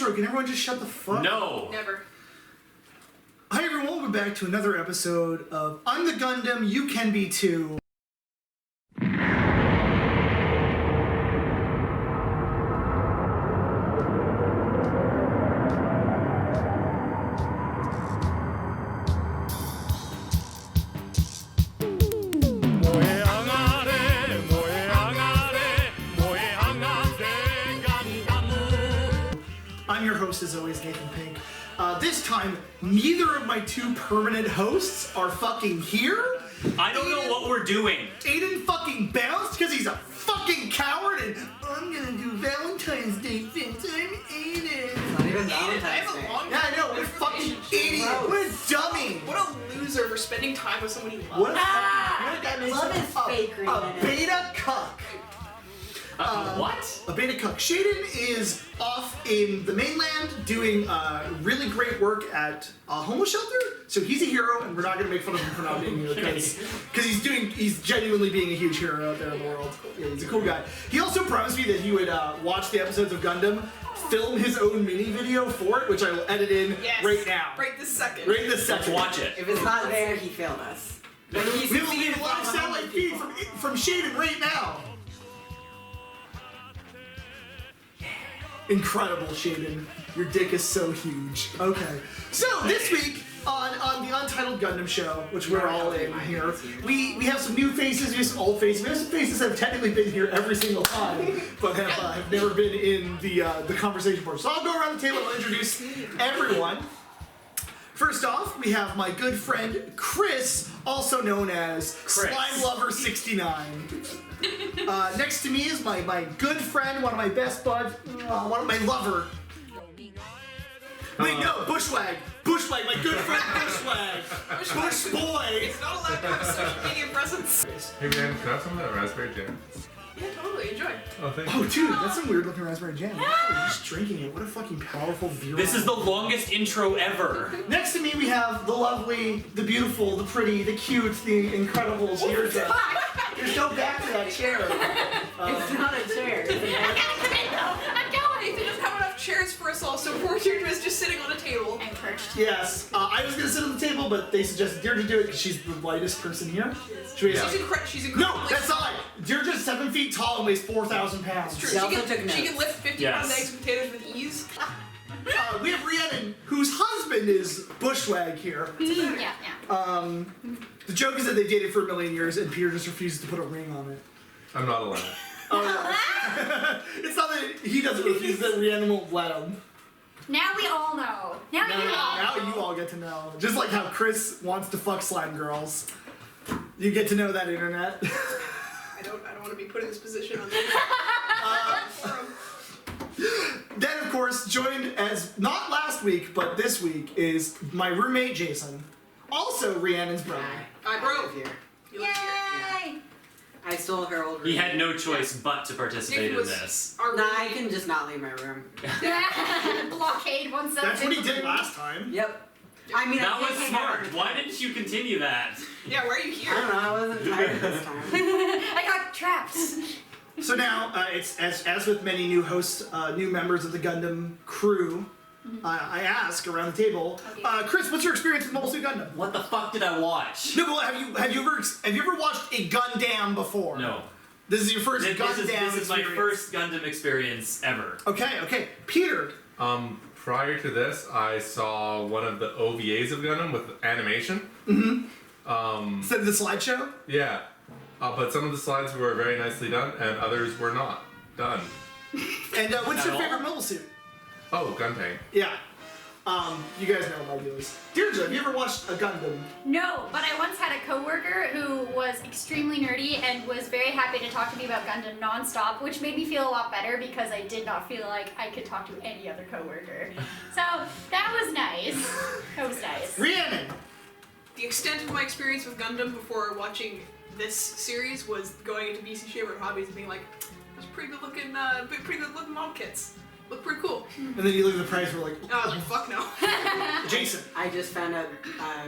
intro. Can everyone just shut the fuck No. up? Never. Hi everyone, welcome back to another episode of I'm the Gundam, You Can Be Too. I'm your host, as always, Nathan Pink. This time, neither of my two permanent hosts are fucking here. I don't know what we're doing. Aiden fucking bounced because he's a fucking coward, and I'm gonna do Valentine's Day since I'm Aiden. Not even I Valentine's have Day. a long Yeah, I know, what a fucking idiot. What a dummy. What a loser for spending time with someone he loves. What a guy makes Love is fake, a Rhiannon. beta cuck. What? A beta cuck. Shaden is off in the mainland doing really great work at a homeless shelter. So he's a hero, and we're not going to make fun of him for not being here because he's genuinely being a huge hero out there in the world. Yeah, he's a cool guy. He also promised me that he would watch the episodes of Gundam, film his own mini video for it, which I will edit in right now. Right this second. Right this Let's second. watch it. If it's not there, he failed us. But he We will succeeded need a live from satellite feed from Shaden right now. Incredible, Shaden. Your dick is so huge. Okay. So this week on the Untitled Gundam Show, which we're all in here, we have some new faces, we have some old faces. We have some faces that have technically been here every single time, but have never been in the conversation board. So I'll go around the table and introduce everyone. First off, we have my good friend Chris, also known as Chris. Slime Lover 69. Next to me is my good friend, one of my best buds, one of my lover. Wait, no, Bushwag, my good friend Bushwag, Bush boy. It's not allowed to have a social media presence. Hey man, can I have some of that raspberry jam? Yeah, totally. Enjoy. Oh, thank Oh, you. dude, that's some weird looking raspberry jam. I'm just drinking it. What a fucking powerful viewer. This is the longest intro ever. Next to me, we have the lovely, the beautiful, the pretty, the cute, the incredibles. Here's there's no back to that chair. It's not a chair. I'm going. They just have enough chairs for us all, so poor Deirdre is just sitting on a table. I'm perched. Yes, I was gonna sit on the table, but they suggested Deirdre do it because she's the lightest person here. Should we She's incredible. No, that's not right. Deirdre's 7 feet tall and weighs 4,000 pounds. True. She also took She notes. can lift 50 Yes. pound eggs and potatoes with ease. We have Rhiannon, whose husband is Bushwag here. Yeah. The joke is that they dated for a million years and Peter just refuses to put a ring on it. I'm not allowed. Oh, yeah. It's not that he doesn't refuse, that Rhiannon won't let him. Now we all know. Now you all Now know. you all get to know. Just like how Chris wants to fuck slime girls. You get to know that, internet. I don't want to be put in this position on the forum. Then, of course, joined as, not last week, but this week, is my roommate, Jason. Also Rhiannon's brother. I broke. Here. You live here. Yay! I stole her old room. He had no choice but to participate in was this. our Nah, I roommate. can just not leave my room. Blockade 1 That's what he did last time. Yep. I mean, That I was can't hang smart. out with Why him. didn't you continue that? Yeah, why are you I here? don't know. I wasn't tired this time. I got trapped. So now, it's as with many new hosts, new members of the Gundam crew, I ask around the table, Chris, what's your experience with Mobile Suit Gundam? What the fuck did I watch? No, but have you ever watched a Gundam before? No. This is your first Gundam This is my experience. first Gundam experience ever. Okay. Peter. Prior to this, I saw one of the OVAs of Gundam with animation. Instead of the slideshow? Yeah. But some of the slides were very nicely done, and others were not done. And what's At your all? favorite mobile suit? Oh, Gunpei. Yeah. You guys know my deals. Deirdre, have you ever watched a Gundam? No, but I once had a coworker who was extremely nerdy and was very happy to talk to me about Gundam nonstop, which made me feel a lot better because I did not feel like I could talk to any other coworker. So that was nice. That was nice. Rhiannon. The extent of my experience with Gundam before watching this series was going into BC Shaver Hobbies and being like, "Those pretty good looking model kits. Look pretty cool." And then you look at the price, we're like, I was like, "Fuck no." Jason. I just found out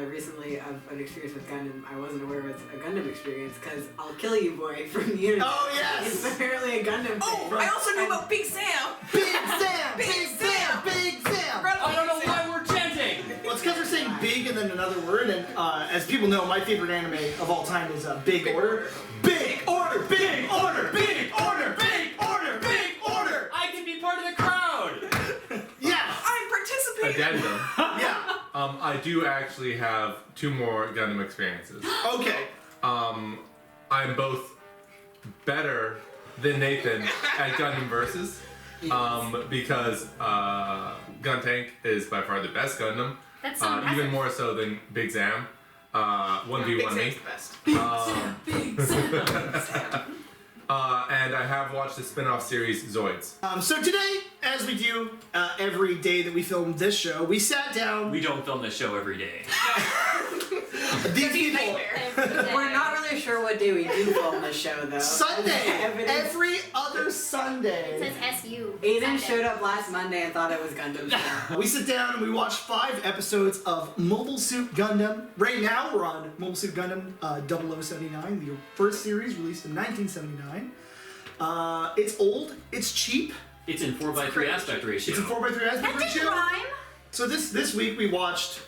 recently of an experience with Gundam. I wasn't aware it was a Gundam experience because I'll Kill You Boy from the internet. Oh, yes. It's apparently a Gundam Oh, thing. I also knew about Big Sam. Big Sam! Big Sam! Big than another word, and as people know, my favorite anime of all time is Big Order. Big Order! Big Order! Big Order! Big Order! Big Order! I can be part of the crowd. Yes! I'm participating. Addendum. Yeah. I do actually have 2 more Gundam experiences. Okay. I'm both better than Nathan at Gundam Versus. Because Guntank is by far the best Gundam. That's so even impressive. more so than Big Zam. 1v1 Big me. Sam's the best. And I have watched the spin-off series Zoids. So today, as we do every day that we film this show, we sat down. We don't film this show every day. These That'd be a people. nightmare. We're not really sure what day we do film the show though. Sunday! Evidence- Every other It Sunday. says SU. Aiden Sunday. showed up last Monday and thought it was Gundam show. We sit down and we watch 5 episodes of Mobile Suit Gundam. Right now we're on Mobile Suit Gundam 0079, the first series released in 1979. It's old, it's cheap, It's in 4:3 aspect ratio. it's a 4:3 aspect That didn't ratio. rhyme. So this week we watched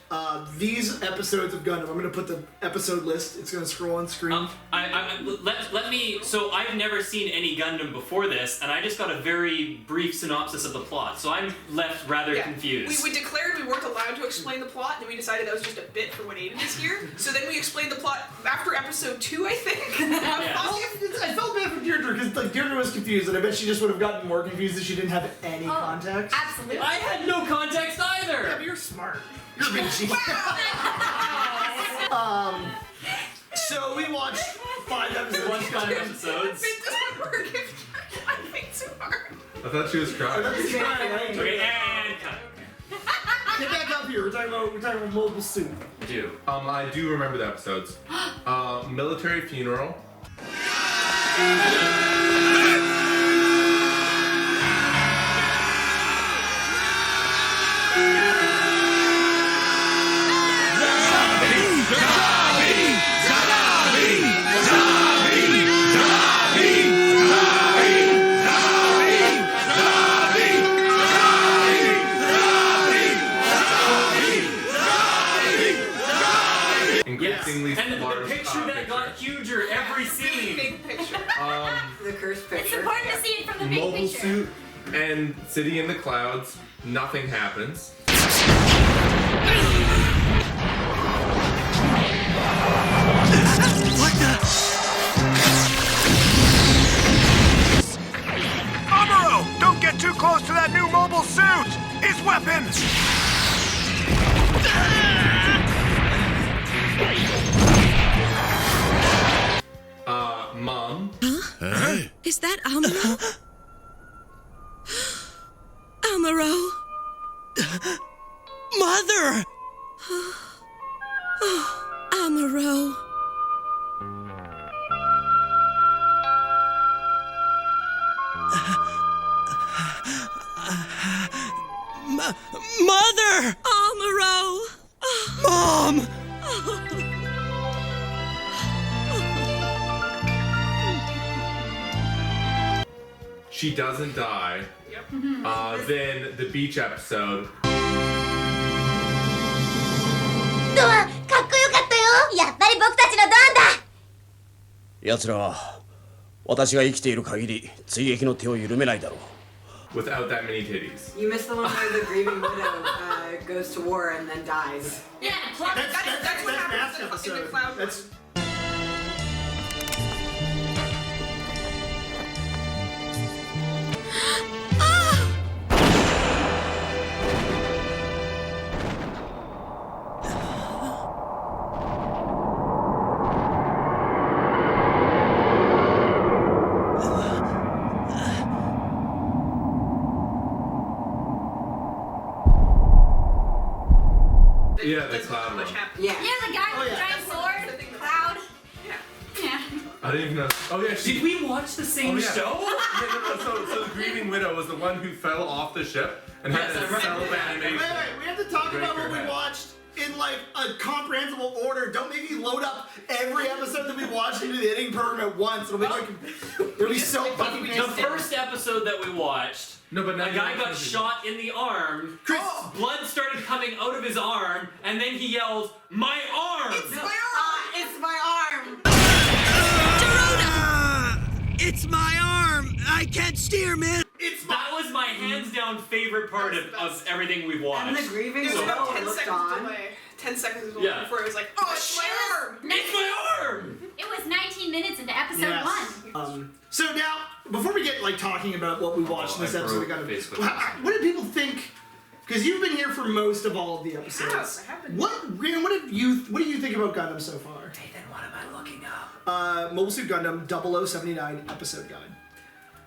these episodes of Gundam. I'm gonna put the episode list. It's gonna scroll on screen. Let me. So I've never seen any Gundam before this, and I just got a very brief synopsis of the plot. So I'm left rather confused. We declared we weren't allowed to explain the plot, and then we decided that was just a bit for when Aiden is here. So then we explained the plot after episode 2, I think. I felt bad for Deirdre because like Deirdre was confused, and I bet she just would have gotten more confused if she didn't have any context. Absolutely. I had no context either. Yeah, but you're smart. You're a big genius. So we watched 5 episodes. One Gundam episodes. It doesn't work if I think too hard. I thought she was crying. Okay, and cut. Get back up here. We're talking about Mobile Suit. Do. I do remember the episodes. Military funeral. Increasingly And the large picture that picture. got huger every scene. Big picture. The cursed It's picture. important to see it from the big Mobile picture. suit and City in the Clouds. Nothing happens. Amuro! Don't get too close to that new mobile suit! His weapon! Mom. Is that Amuro? Amuro? Mother! Amuro. Mother! Amuro! Mom! She doesn't die. Yep. Then the beach episode. ドアかっこよかったよ。やっぱり僕たちのドアだ。奴らは私が生きている限り追撃の手を緩めないだろう。 Without that many titties. You missed the one where the grieving widow goes to war and then dies. Yeah, that's what last happens in the episode. cloud. That's Yeah, the That's cloud not much one. happened. Yeah. Yeah, the guy with the giant sword, the thing- cloud. Yeah. Yeah. I didn't even know. Oh yeah, she. Did we watch the same Oh, yeah. show? Yeah, no. So the grieving widow was the one who fell off the ship and had Yes, to I remember self that. animation. wait. We have to talk Break about your what we head. watched in like a comprehensible order. Don't make me load up every episode that we watched into the editing program at once. It'll be so fucking The painful. first episode that we watched No, but now A guy got shot in the arm. Chris, Blood started coming out of his arm, and then he yelled, "My arm!" It's my arm! It's my arm! It's my arm! I can't steer, man! That was my hands down favorite part of everything we've watched. And the grieving It was about 10 looked seconds on. delay. 10 seconds delay Yeah. before it was like, oh, it's my arm! It's my arm! It was 19 minutes into episode 1. So now, before we get like talking about what we watched in this episode, we got Facebook. what did people think? Because you've been here for most of all of the episodes. I have been. What do you think about Gundam so far? Nathan, what am I looking up? Mobile Suit Gundam 0079 episode guide.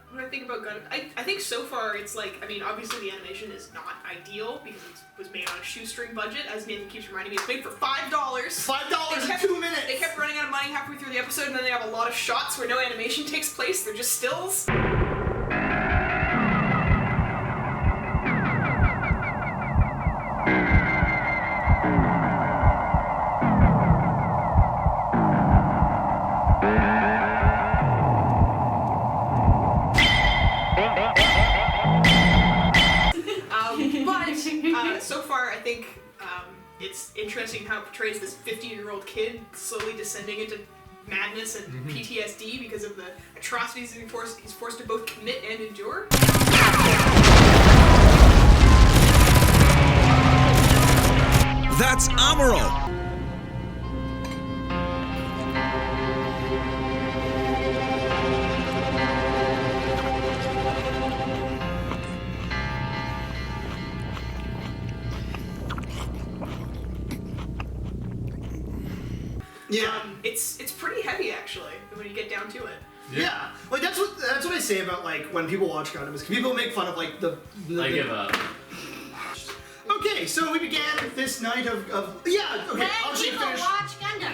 What do I think about Gundam? I think so far it's like, I mean, obviously the animation is not ideal because it was made on a shoestring budget, as Nathan keeps reminding me. It's made for $5. $5 in 2 minutes! They kept running out of money halfway through the episode, and then they have a lot of shots where no animation takes place, they're just stills. But so far, I think it's interesting how it portrays this 15-year-old kid slowly descending into madness and PTSD because of the atrocities he's forced to both commit and endure. That's Amuro! Yeah. It's pretty heavy actually when you get down to it. Yeah. Like that's what I say about like when people watch Gundam is people make fun of like the I give up. Okay, so we began this night of yeah, okay, When I'll actually people finish. watch Gundam.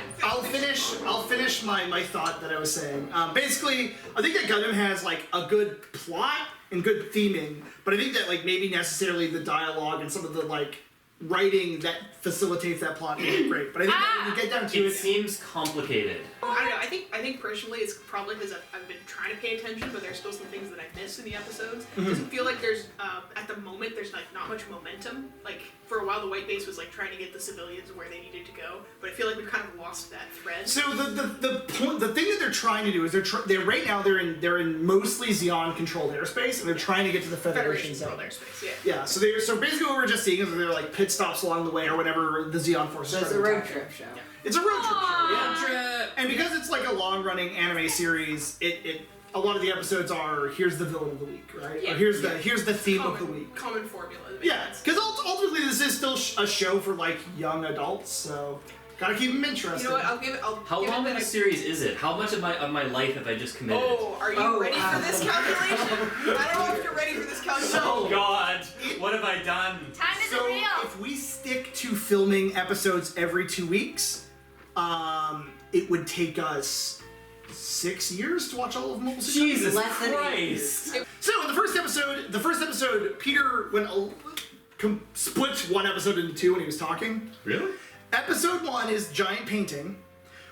I'll finish my thought that I was saying. Basically, I think that Gundam has like a good plot and good theming, but I think that like maybe necessarily the dialogue and some of the like writing that facilitates that plot isn't great. But I think that when you get down to It it, seems complicated. I don't know. I think personally, it's probably because I've been trying to pay attention, but there's still some things that I miss in the episodes. It doesn't feel like there's at the moment there's like not much momentum. Like for a while, the White Base was like trying to get the civilians where they needed to go, but I feel like we've kind of lost that thread. so the thing that they're trying to do is they're right now they're in mostly Zeon controlled airspace and they're trying to get to the Federation zone. controlled airspace, yeah. Yeah, so basically what we're just seeing is that they're like pit stops along the way or whenever the Zeon forces. So it's try a to road attack. trip show. It's a road trip show. Yeah. Trip. And because it's like a long-running anime series, it a lot of the episodes are here's the villain of the week, right? Yeah. Or here's the theme of the week. Common formula. that makes Yeah, sense. because ultimately this is still a show for like young adults, so gotta keep them interested. You know what? I'll give it. How give long it of that a series is it? How much of my life have I just committed? Oh, are you ready for this calculation? I don't know if you're ready for this calculation. Oh God! What have I done? Time isn't So real. if we stick to filming episodes every 2 weeks, it would take us 6 years to watch all of Mobile Suit Gundam. Jesus Less than Christ! So in the first episode, Peter split one episode into two when he was talking. Really? Episode 1 is giant painting,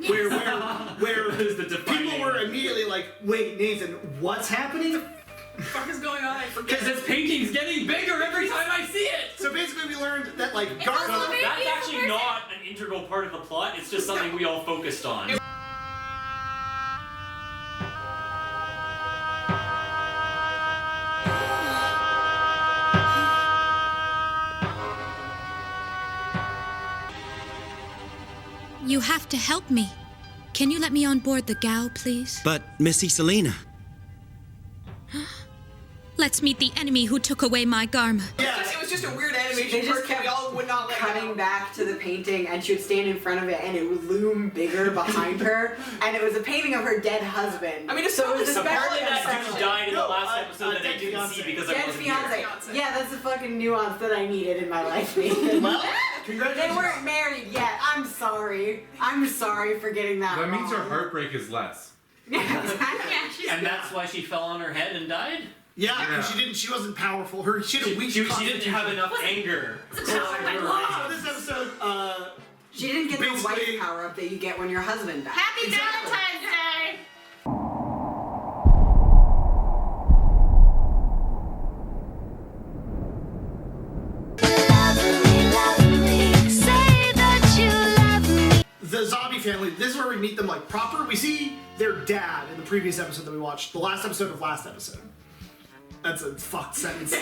where That is the defining- people were immediately like, "Wait, Nathan, what's happening?" What the fuck is going on? I forget. Because this painting's getting bigger every time I see it! So basically, we learned that like also Garza. very That's beautiful actually person. not an integral part of the plot, it's just something we all focused on. You have to help me. Can you let me on board the Gao, please? But, Missy Selena. Let's meet the enemy who took away my Garma. It was just a weird They animation just part that kept we all would not let cutting go. back to the painting, and she would stand in front of it, and it would loom bigger behind her, and it was a painting of her dead husband. I mean, it's so it was probably Apparently especially that dude unsettling. died in the No, last episode that I dead didn't see fiancé. because I Dead wasn't fiance. here. Fiancé. Yeah, that's the fucking nuance that I needed in my life, Nathan. Well, They congratulations. weren't married yet. I'm sorry. I'm sorry for getting that That means her wrong. heartbreak is less. Yeah, exactly. Yeah, she's And that's why she fell on her head and died? Yeah, because she wasn't powerful. She had a weak. She didn't have enough anger. the power of my love. So this episode, She didn't get the Basically- wife power up that you get when your husband dies. Happy Exactly. Valentine's Day. family. This is where we meet them like proper. We see their dad in the previous episode that we watched, the last episode of last episode. That's a fucked sentence.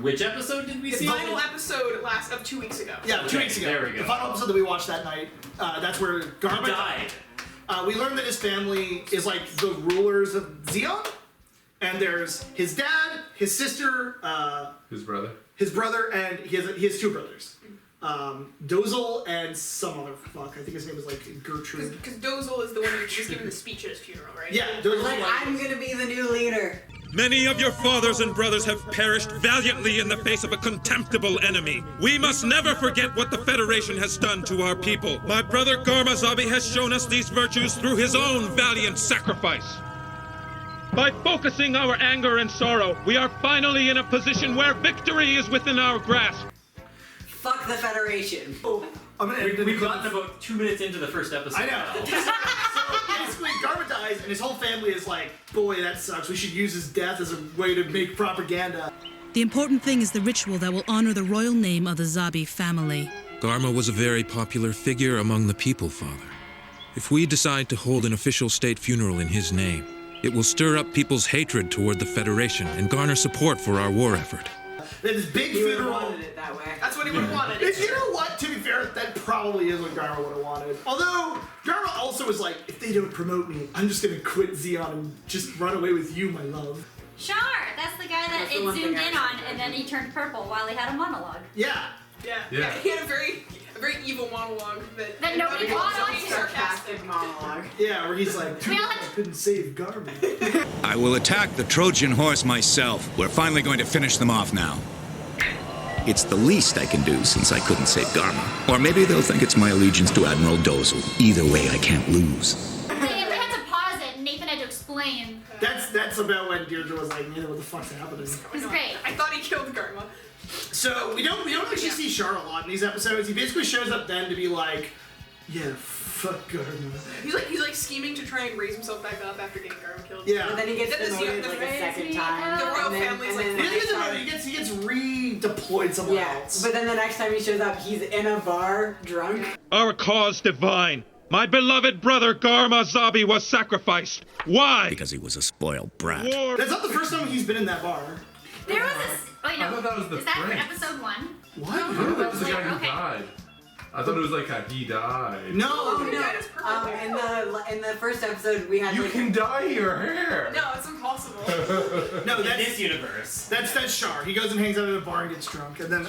Which episode did we The see? final episode of 2 weeks ago. Yeah, 2 weeks ago. There we go. The final episode that we watched that night. That's where Garma died. We learned that his family is like the rulers of Zeon, and there's his dad, his sister, His brother. and he has two brothers. Dozel and some other fuck. I think his name is like Gertrude. Because Dozel is the one who was giving the speech at his funeral, right? Yeah, Dozel's Like, like, I'm gonna be the new leader. Many of your fathers and brothers have perished valiantly in the face of a contemptible enemy. We must never forget what the Federation has done to our people. My brother Garma Zabi has shown us these virtues through his own valiant sacrifice. By focusing our anger and sorrow, we are finally in a position where victory is within our grasp. Fuck the Federation. We've gotten about 2 minutes into the first episode. I know. So basically, Garma dies, and his whole family is like, boy, that sucks. We should use his death as a way to make propaganda. The important thing is the ritual that will honor the royal name of the Zabi family. Garma was a very popular figure among the people, Father. If we decide to hold an official state funeral in his name, it will stir up people's hatred toward the Federation and garner support for our war effort. This big He would have funeral. wanted it that way. That's what he would have wanted. You know what? To be fair, that probably is what Garma would have wanted. Although, Garma also was like, if they don't promote me, I'm just gonna quit Zeon and just run away with you, my love. Char, that's the guy that That's the it one zoomed thing I in on, and then he turned purple while he had a monologue. Yeah. Yeah. He had a very evil monologue that nobody caught on to. Sarcastic monologue. Yeah, where he's like, too We all bad had I couldn't save Garma. I will attack the Trojan horse myself. We're finally going to finish them off now. It's the least I can do since I couldn't save Garma. Or maybe they'll think it's my allegiance to Admiral Dozel. Either way, I can't lose. They had to pause it, and Nathan had to explain. That's about when Deirdre was like, man, what the fuck's happening? It was great. I thought he killed Garma. So we don't actually see Char a lot in these episodes. He basically shows up then to be like, yeah, fuck Garma. He's like scheming to try and raise himself back up after getting Garma killed. Yeah. But then he gets Then demoted like a second time. The royal And then- family's and like, then He the doesn't next get time- demoted, he gets redeployed somewhere Yeah, else. but then the next time he shows up, he's in a bar, drunk. Our cause divine. My beloved brother Garma Zabi was sacrificed. Why? Because he was a spoiled brat. War. That's not the first time he's been in that bar. There was this. Wait, no. I thought that was the Is that for prince. episode 1? What? I thought that was the guy who Okay. died. I thought it was like a he died. No. Oh He died as purple hair. in the first episode, we had You like, can dye your hair. No, it's impossible. No, In that's this universe. that's Char. He goes and hangs out at a bar and gets drunk, and then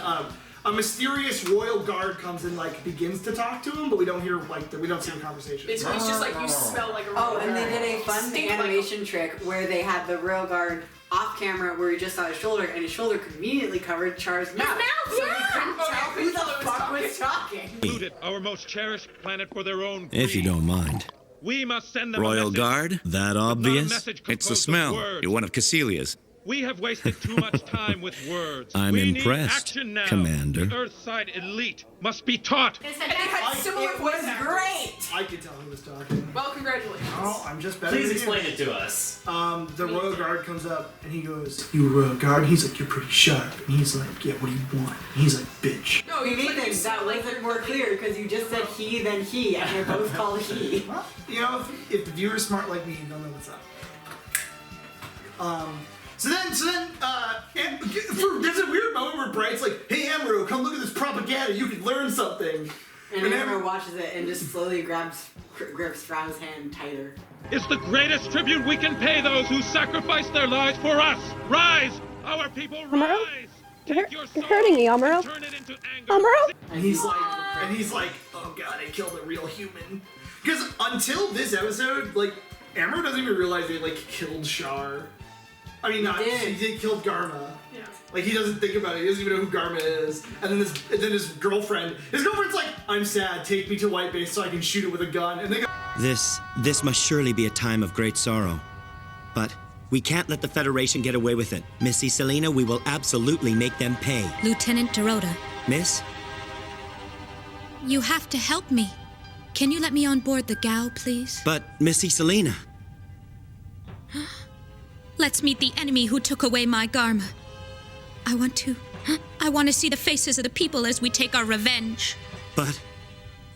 a mysterious royal guard comes and like begins to talk to him, but we don't hear we don't see a conversation. Basically, it's just like you smell like a Oh, royal and they guard. did a fun Stink like animation trick where they had the royal guard off camera where you just saw his shoulder, and his shoulder conveniently covered Char's mouth. mouth, So you yeah! couldn't tell Okay, who the who was fuck was talking. Included our most cherished planet for their own If you greed. don't mind. We must send them a Royal message. Guard? That Not a obvious? message It's the composed of smell. words. You're one of Caecilia's. We have wasted too much time with words. I'm we impressed, need action now. Commander. The Earthside elite must be taught. It's And he fantastic. had similar It voice was actors. great! I could tell who was talking. Well, congratulations. Oh, I'm just better Please than explain you. it to us. The royal guard comes up and he goes, "You a royal guard?" And he's like, "You're pretty sharp." And he's like, "Yeah, what do you want?" And he's like, "Bitch." No, You you need things that wasn't more clear because you just said he, then he, and you're both called he. Well, you know, if the viewer's smart like me, they'll know what's up. There's a weird moment where Bright's like, "Hey, Amuro, come look at this propaganda. You could learn something." And And Amber Amber- watches it and just slowly grips Frau's hand tighter. It's the greatest tribute we can pay those who sacrificed their lives for us. Rise, our people, rise. Take your You're hurting me, sorrow Amuro. and turn it into anger. Amuro? And he's like, "Oh God, I killed a real human." Because until this episode, like, Amuro doesn't even realize they like killed Char. I mean, he did kill Garma. Yeah. Like, he doesn't think about it. He doesn't even know who Garma is. And then his girlfriend's like, "I'm sad. Take me to White Base so I can shoot it with a gun." And they go, This must surely be a time of great sorrow. But we can't let the Federation get away with it. Missy Selena, we will absolutely make them pay. Lieutenant Dorota, Miss? you have to help me. Can you let me on board the Gao, please? But Missy Selena. Let's meet the enemy who took away my Garma. I want to see the faces of the people as we take our revenge. But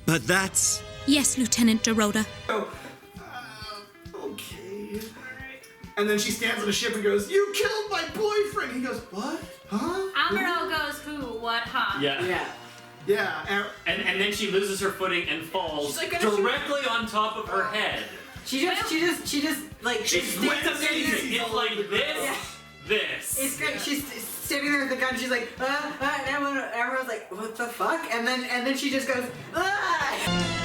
that's... Yes, Lieutenant Dorota. Okay. And then she stands on a ship and goes, "You killed my boyfriend." He goes, "What? Huh?" Amuro goes, who, what, huh? Yeah. Yeah. And then she loses her footing and falls directly on top of her head. She just like It's stands up there. It's like this. This. It's great. She's standing there with the gun. She's like, and everyone's like, what the fuck? And then she just goes, ah!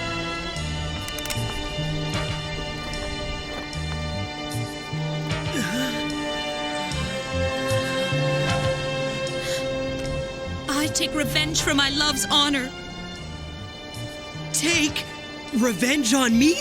I take revenge for my love's honor. Take revenge on me?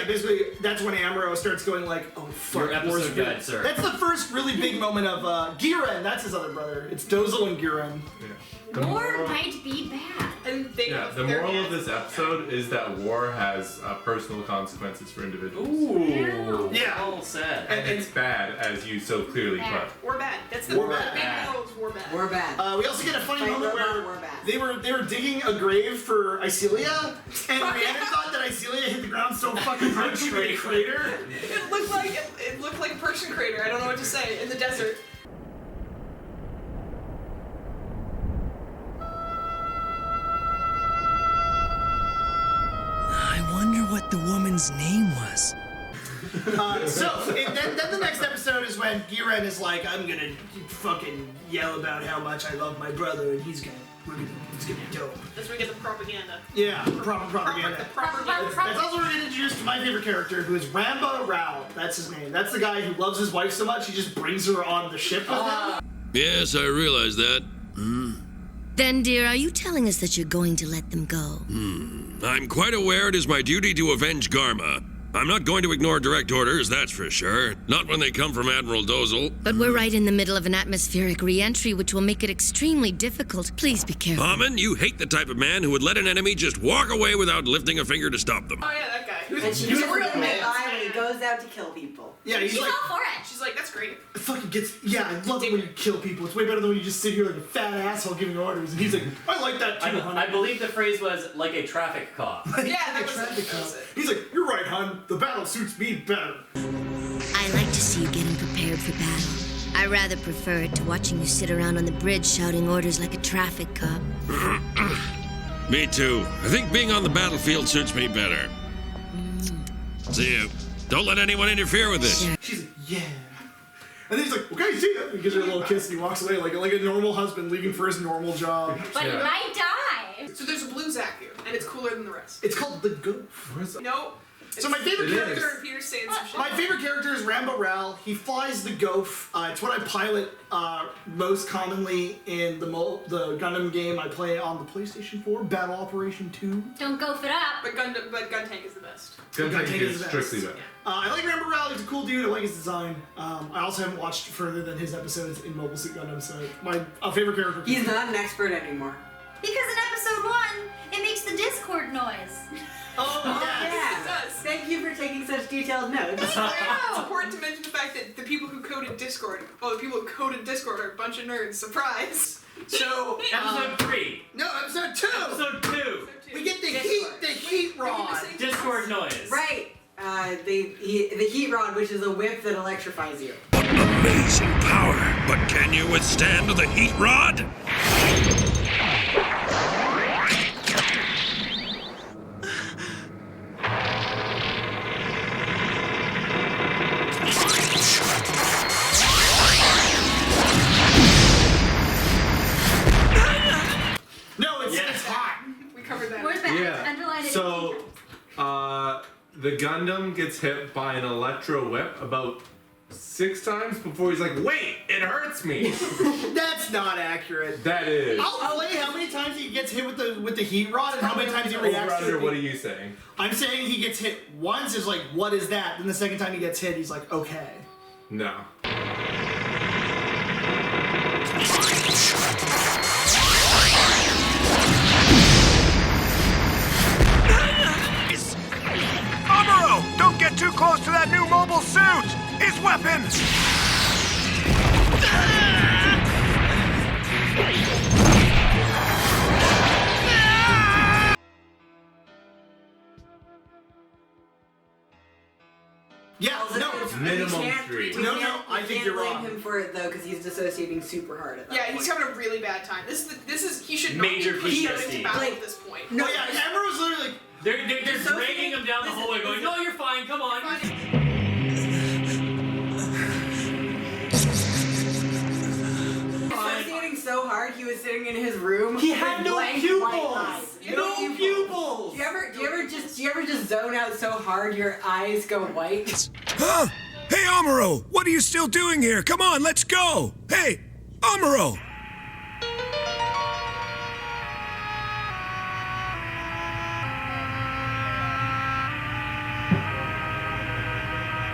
Basically, that's when Amuro starts going like, "Oh fuck, Your episode war's good." guide, sir. That's the first really big moment of Giren. That's his other brother. It's Dozel and Giren. War might be bad. And they The moral of this episode is that war has personal consequences for individuals. Ooh. Yeah. Well said. And it's bad, as you so clearly put. War bad. That's the War big bad. moral is war bad. We're bad. We also get a funny Fight moment robot, where we're bad. they were digging a grave for Icelia, and Rhiannon thought that Icelia hit the ground so fucking hard she made a crater. It looked like a Persian crater. I don't know what to say. In the desert. I wonder what the woman's name was. Then the next episode is when Giren is like, "I'm gonna fucking yell about how much I love my brother, and it's gonna be dope." That's where we get the propaganda. Yeah, proper propaganda. That's also where we get introduced to my favorite character, who is Ramba Rao. That's his name. That's the guy who loves his wife so much he just brings her on the ship with him. Yes, I realize that. Then, dear, are you telling us that you're going to let them go? I'm quite aware it is my duty to avenge Garma. I'm not going to ignore direct orders, that's for sure. Not when they come from Admiral Dozel. But we're right in the middle of an atmospheric re-entry, which will make it extremely difficult. Please be careful. Haman, you hate the type of man who would let an enemy just walk away without lifting a finger to stop them. Oh yeah, that guy. And she He's a real doesn't man. lie when he goes out to kill people. Yeah, he's She's like, all for it. She's like, that's great. it fucking gets. Yeah, I love it when you kill people. It's way better than when you just sit here like a fat asshole giving orders. And he's like, "I like that too, hon." I believe the phrase was like a traffic cop. Yeah, that was Traffic it. cop. He's like, "You're right, hon. The battle suits me better." I like to see you getting prepared for battle. I rather prefer it to watching you sit around on the bridge shouting orders like a traffic cop. Me too. I think being on the battlefield suits me better. See you. Don't let anyone interfere with this. She's like, "Yeah." And then he's like, "Okay, see ya." He gives her a little kiss and he walks away like a normal husband leaving for his normal job. But he might die. So there's a blue Zaku, and it's cooler than the rest. It's called the Goof. No. So my favorite character. And Peter's saying some shit. My favorite character is Ramba Ral. He flies the Goaf. It's what I pilot most commonly in the Gundam game I play on the PlayStation 4, Battle Operation 2. Don't goof it up. But Guntank is the best. Guntank Guntank is the strictly best. better. I like Ramba Ral. He's a cool dude. I like his design. I also haven't watched further than his episodes in Mobile Suit Gundam, so my favorite character. He's not an expert anymore. Because in episode 1, it makes the Discord noise. Oh, yeah. It does. Thank you for taking such detailed notes. It's important to mention the fact that the people who coded Discord, are a bunch of nerds. Surprise! So, Episode 3. No, episode 2. Episode 2. We get the heat rod. Discord noise. Right. The heat rod, which is a whip that electrifies you. Amazing power. But can you withstand the heat rod? No, it's hot. We covered that. Where's that? Yeah. Underline it. So, the Gundam gets hit by an electro whip about 6 times before he's like, wait, it hurts me. That's not accurate. That is. I'll play how many times he gets hit with the heat rod and how many times he reacts to it. What are you saying? I'm saying he gets hit once, is like, what is that? Then the second time he gets hit, he's like, okay. No. Amuro! Don't get too close to that new mobile suit! His weapons! Yeah, no, minimum 3. No, I think you're wrong. You can't blame him for it though, because he's dissociating super hard at that point. He's having a really bad time. This is he should not Major be pushed out PTSD. into battle at this point. No, yeah, Emero's literally like, They're dragging him down the hallway going, no, you're fine, come on. Dissociating so hard, he was sitting in his room. He had with no blank pupils. white eyes. No pupils. Do you ever just zone out so hard your eyes go white? Huh? Hey, Amuro! What are you still doing here? Come on, let's go! Hey, Amuro!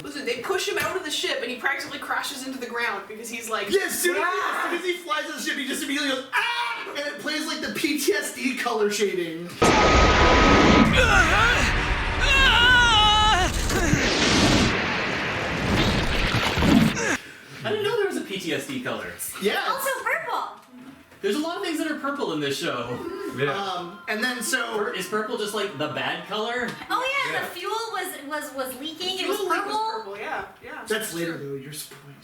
Listen, they push him out of the ship and he practically crashes into the ground because he's like, yes, soon as he flies on the ship, he just immediately goes, ah! And it plays like the PTSD color shading. I didn't know there was a PTSD color. Yeah. Also purple. There's a lot of things that are purple in this show. Yeah. And then so is purple just like the bad color? Oh yeah, the fuel was leaking. It was Fuel leak purple. was purple, yeah. that's later though. You're spoiling.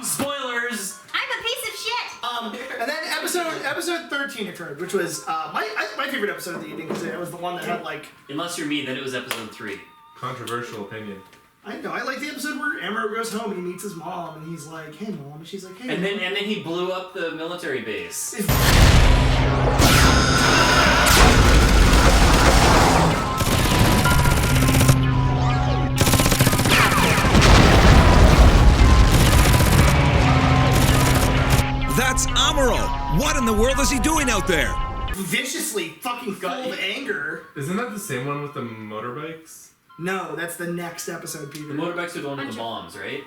Spoilers. I'm a piece of shit. And then episode 13 occurred, which was my favorite episode of the evening because it was the one that had like. Unless you're me, then it was episode 3. Controversial opinion. I know. I like the episode where Amuro goes home and he meets his mom and he's like, "Hey, mom," and she's like, "Hey." And Mom. then he blew up the military base. That's Amuro! What in the world is he doing out there? Viciously fucking full of anger. Isn't that the same one with the motorbikes? No, that's the next episode, Peter. The motorbikes are the one with the bombs, right?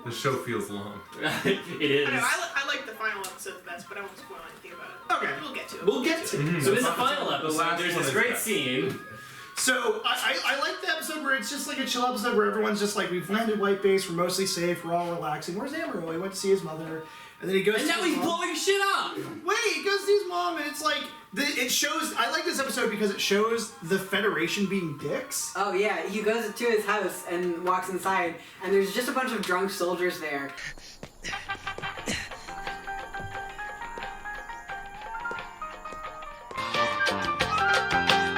The show feels long. It is. I know, I like the final episode the best, but I won't spoil anything about it. Okay. We'll get to it. We'll get to it. So in the final episode, last there's one this is great best. scene. So I like the episode where it's just like a chill episode where everyone's just like, we've landed White Base, we're mostly safe, we're all relaxing. Where's Amuro? He went to see his mother, and then he goes. And now he's blowing shit up. Wait, he goes to see his mom, and it's like it shows. I like this episode because it shows the Federation being dicks. Oh yeah, he goes to his house and walks inside, and there's just a bunch of drunk soldiers there.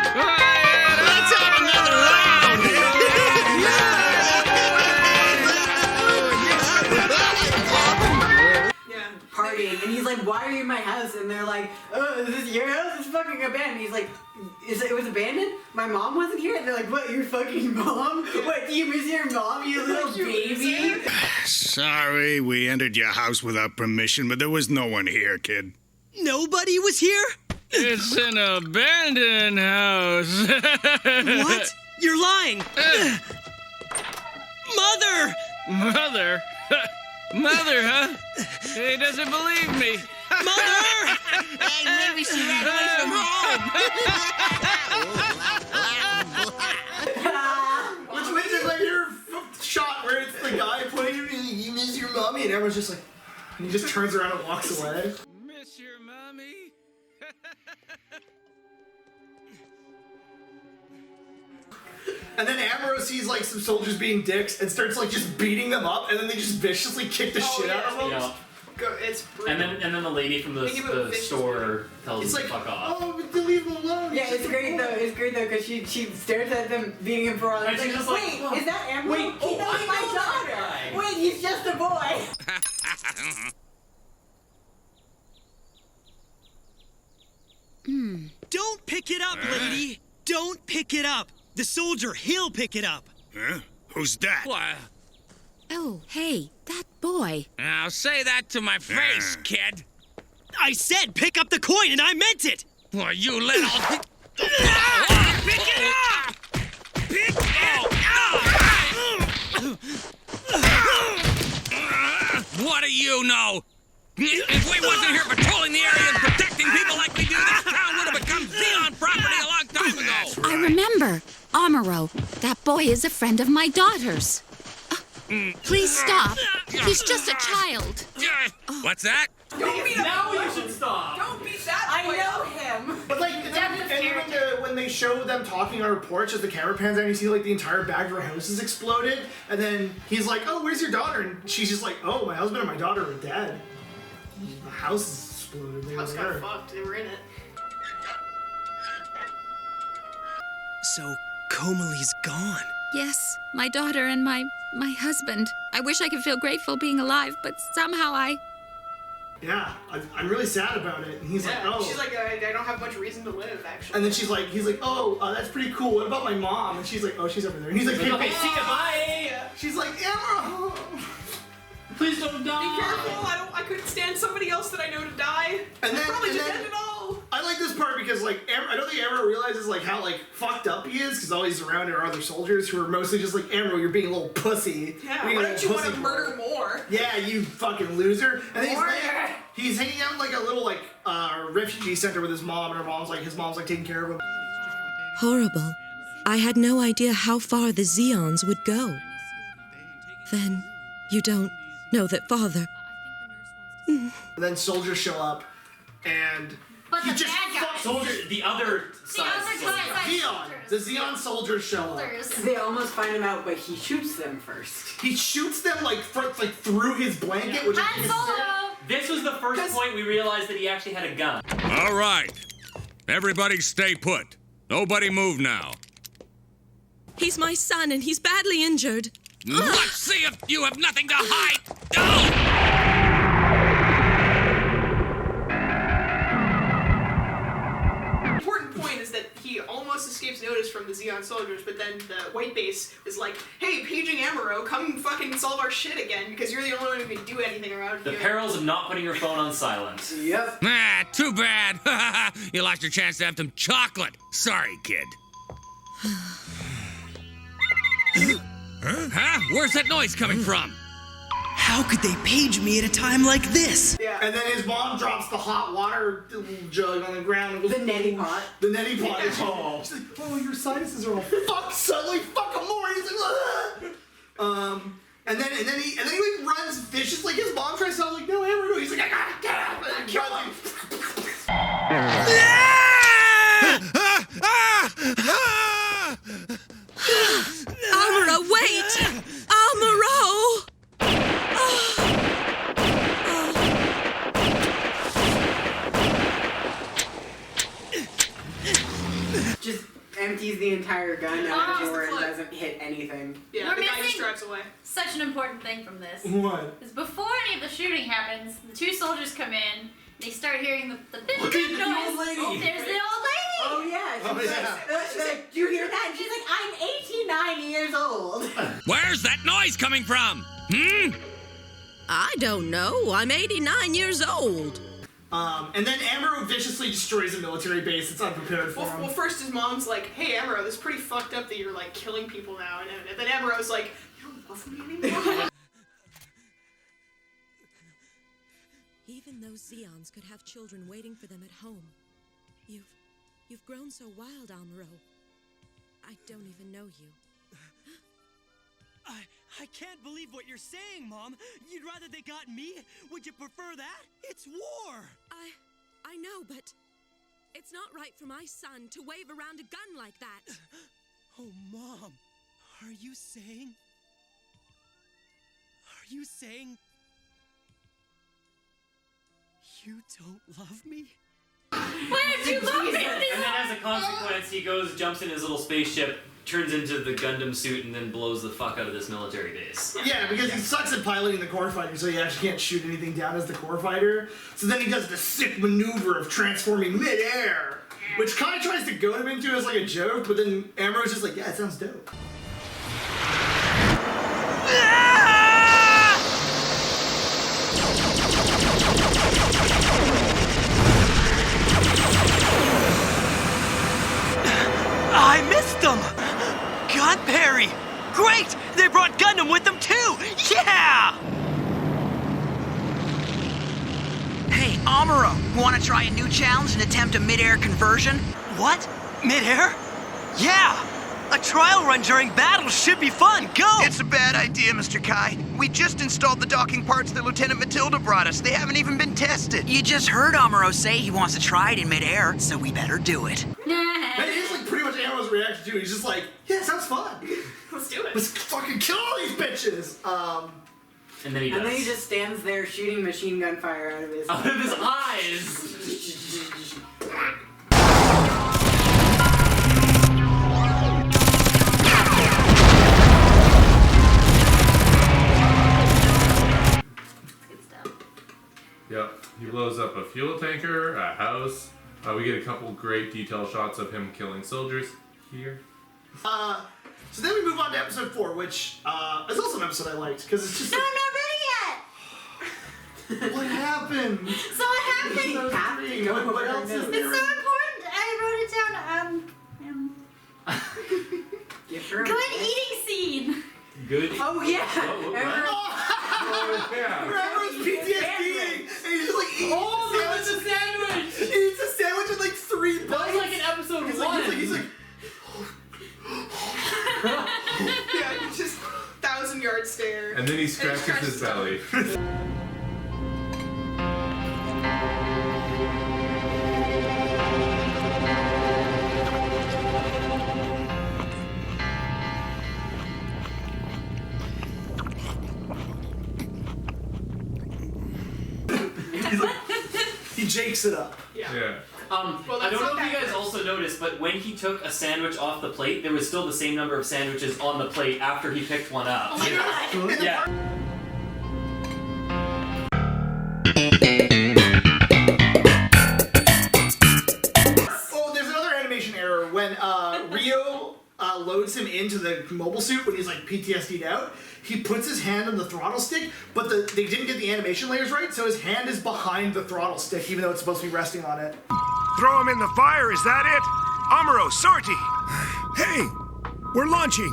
Let's have another Partying, and he's like, "Why are you in my house?" And they're like, "Oh, is this your house? It's fucking abandoned." He's like, it was abandoned? My mom wasn't here?" And they're like, "What, your fucking mom? What, do you miss your mom, you little baby?" Sorry, we entered your house without permission, but there was no one here, kid. Nobody was here? It's an abandoned house. What? You're lying. Mother! Mother? Mother, huh? He doesn't believe me. Mother! Hey, maybe she ran away from home. Which means it's like your shot where it's the guy pointing at you miss your mommy, and everyone's just like, and he just turns around and walks away. Miss your mommy? And then Amuro sees like some soldiers being dicks and starts like just beating them up, and then they just viciously kick the shit out of them. Yeah. It's brutal. And then the lady from the store tells It's him like, to fuck off. oh, leave him alone. Yeah, it's great though. It's great though because she stares at them beating him for all. And It's she's like, just like, wait, oh, is that Amber? wait, oh, that's I my know that daughter. guy. Wait, he's just a boy. Don't pick it up, lady. Don't pick it up. The soldier, he'll pick it up. Huh? Who's that? Why? Oh, hey, that boy. Now say that to my face, kid. I said pick up the coin, and I meant it. Well, you little... Pick it up! Pick it up! What do you know? If we wasn't here patrolling the area and protecting people like we do, this town would have become Xeon property a long time ago. I remember. Amuro, that boy is a friend of my daughter's. Please stop. He's just a child. What's that? Don't beat now you should stop. Don't beat that. I know him. But like, and when they show them talking on her porch, as the camera pans out, you see like the entire back of her house is exploded, and then he's like, "Oh, where's your daughter?" And she's just like, "Oh, my husband and my daughter are dead. The house is exploded. They House were got there." fucked. They were in it. So, Komali's gone. Yes, my daughter and my husband. I wish I could feel grateful being alive, but somehow Yeah, I'm really sad about it. And he's like, "Oh." She's like, I don't have much reason to live, actually. And then he's like, "Oh, that's pretty cool. What about my mom?" And she's like, "Oh, she's over there." And he's like, Okay, see ya, bye. She's like, "Amber, Please don't die. Be careful. I couldn't stand somebody else that I know to die. And then, probably and just then end it all. I like this part because like I don't think Amber realizes like how like fucked up he is because all he's around are other soldiers who are mostly just like, "Amber, you're being a little pussy. Yeah, Being why a don't little you want to pussy murder boy." more? Yeah, you fucking loser. And then Warrior. he's hanging out in like a little like refugee center with his mom, and his mom's like taking care of him. Horrible. I had no idea how far the Zeons would go. Then, you don't know that Father... And then soldiers show up, and But he the just bad guys. Soldiers, the other side. Zeon. The Zeon soldiers show up. They almost find him out, but he shoots them first. He shoots them like through his blanket, which Han is Solo! This was the first point we realized that he actually had a gun. All right. Everybody stay put. Nobody move now. He's my son, and he's badly injured. Let's see if you have nothing to hide. Oh! Important point is that he almost escapes notice from the Xeon soldiers, but then the white base is like, "Hey, paging Amuro, come fucking solve our shit again, because you're the only one who can do anything around The here." perils of not putting your phone on silent. Yep. Ah, too bad. You lost your chance to have some chocolate. Sorry, kid. Huh? Where's that noise coming from? How could they page me at a time like this? Yeah. And then his mom drops the hot water jug on the ground. And goes, The neti pot. The neti pot. Yeah. She's like, "Oh, your sinuses are all fucked, son. Like, fuck him more." He's like, "Ugh." And then he like runs vicious. Like his mom tries to tell him, like, "No, Amber, no." He's like, "I gotta get out." And he Amuro, wait! Amuro! Just empties the entire gun out of the door and foot. doesn't hit anything. Yeah, We're the guy just missing- drives away. Such an important thing from this. What? Is before any of the shooting happens, the two soldiers come in, they start hearing the big Look at the noise. old lady. Oh, there's the old lady! Oh yeah. Oh, She's yeah. she's like, "Do you hear that?" And she's like, "I'm 89 years old." Where's that noise coming from? I don't know. I'm 89 years old. And then Amuro viciously destroys a military base that's unprepared for him. Well, first his mom's like, "Hey, Amuro, this is pretty fucked up that you're like killing people now," and then Amuro's like, "You don't love me anymore." Even those Zeons could have children waiting for them at home. You've grown so wild, Amuro. I don't even know you. I can't believe what you're saying, Mom. You'd rather they got me? Would you prefer that? It's war! I know, but it's not right for my son to wave around a gun like that. Oh, Mom, are you saying you don't love me? Why don't you love me? And then as a consequence, he goes, jumps in his little spaceship, turns into the Gundam suit, and then blows the fuck out of this military base. Yeah, because he sucks at piloting the core fighter, so he actually can't shoot anything down as the core fighter. So then he does the sick maneuver of transforming mid-air, which kind of tries to goad him into as like a joke, but then Amuro's just like, "Yeah, it sounds dope." Want to try a new challenge and attempt a mid-air conversion? What? Mid-air? Yeah! A trial run during battle should be fun. Go! It's a bad idea, Mr. Kai. We just installed the docking parts that Lieutenant Matilda brought us. They haven't even been tested. You just heard Amuro say he wants to try it in mid-air, so we better do it. That is like pretty much Amuro's reaction too. He's just like, yeah, sounds fun. Let's do it. Let's fucking kill all these bitches. And then he does. And then he just stands there shooting machine gun fire out of his eyes. Yep, he blows up a fuel tanker, a house. We get a couple great detail shots of him killing soldiers here. So then we move on to episode 4, which is also an episode I liked because it's just. No, I'm not ready yet. What happened? So what happened? What else is It's there? so important. I wrote it down. Good eating scene. Good. Oh yeah. Remember his PTSD? And he's just like eating Oh, there's a sandwich. He eats a sandwich with like 3 bites. That was like in episode 1. He's like Yeah, just 1,000-yard stare. And then he scratches his belly. he jakes it up. Yeah. Well, I that's don't know not if you guys that also noticed, but when he took a sandwich off the plate, there was still the same number of sandwiches on the plate after he picked one up. Oh my god. Yeah. Oh, there's another animation error when Rio loads him into the mobile suit when he's like PTSD'd out. He puts his hand on the throttle stick, but they didn't get the animation layers right, so his hand is behind the throttle stick, even though it's supposed to be resting on it. Throw him in the fire, is that it? Amuro, sortie! Hey, we're launching.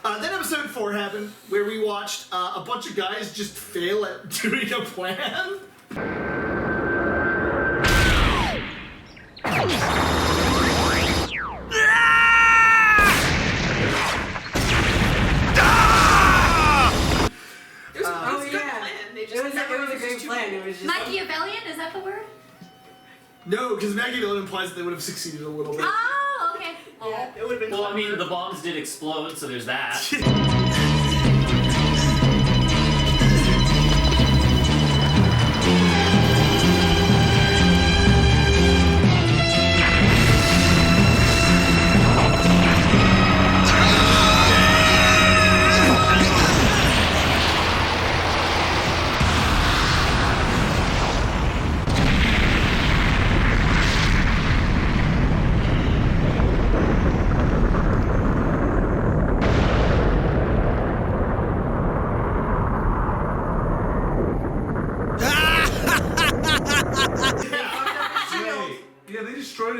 Then episode 4 happened, where we watched a bunch of guys just fail at doing a plan. It was a great plan. It was just Machiavellian, is that the word? No, because Machiavellian implies that they would have succeeded a little bit. Oh, okay. Yeah, it would have been. Well, I mean, the bombs did explode, so there's that.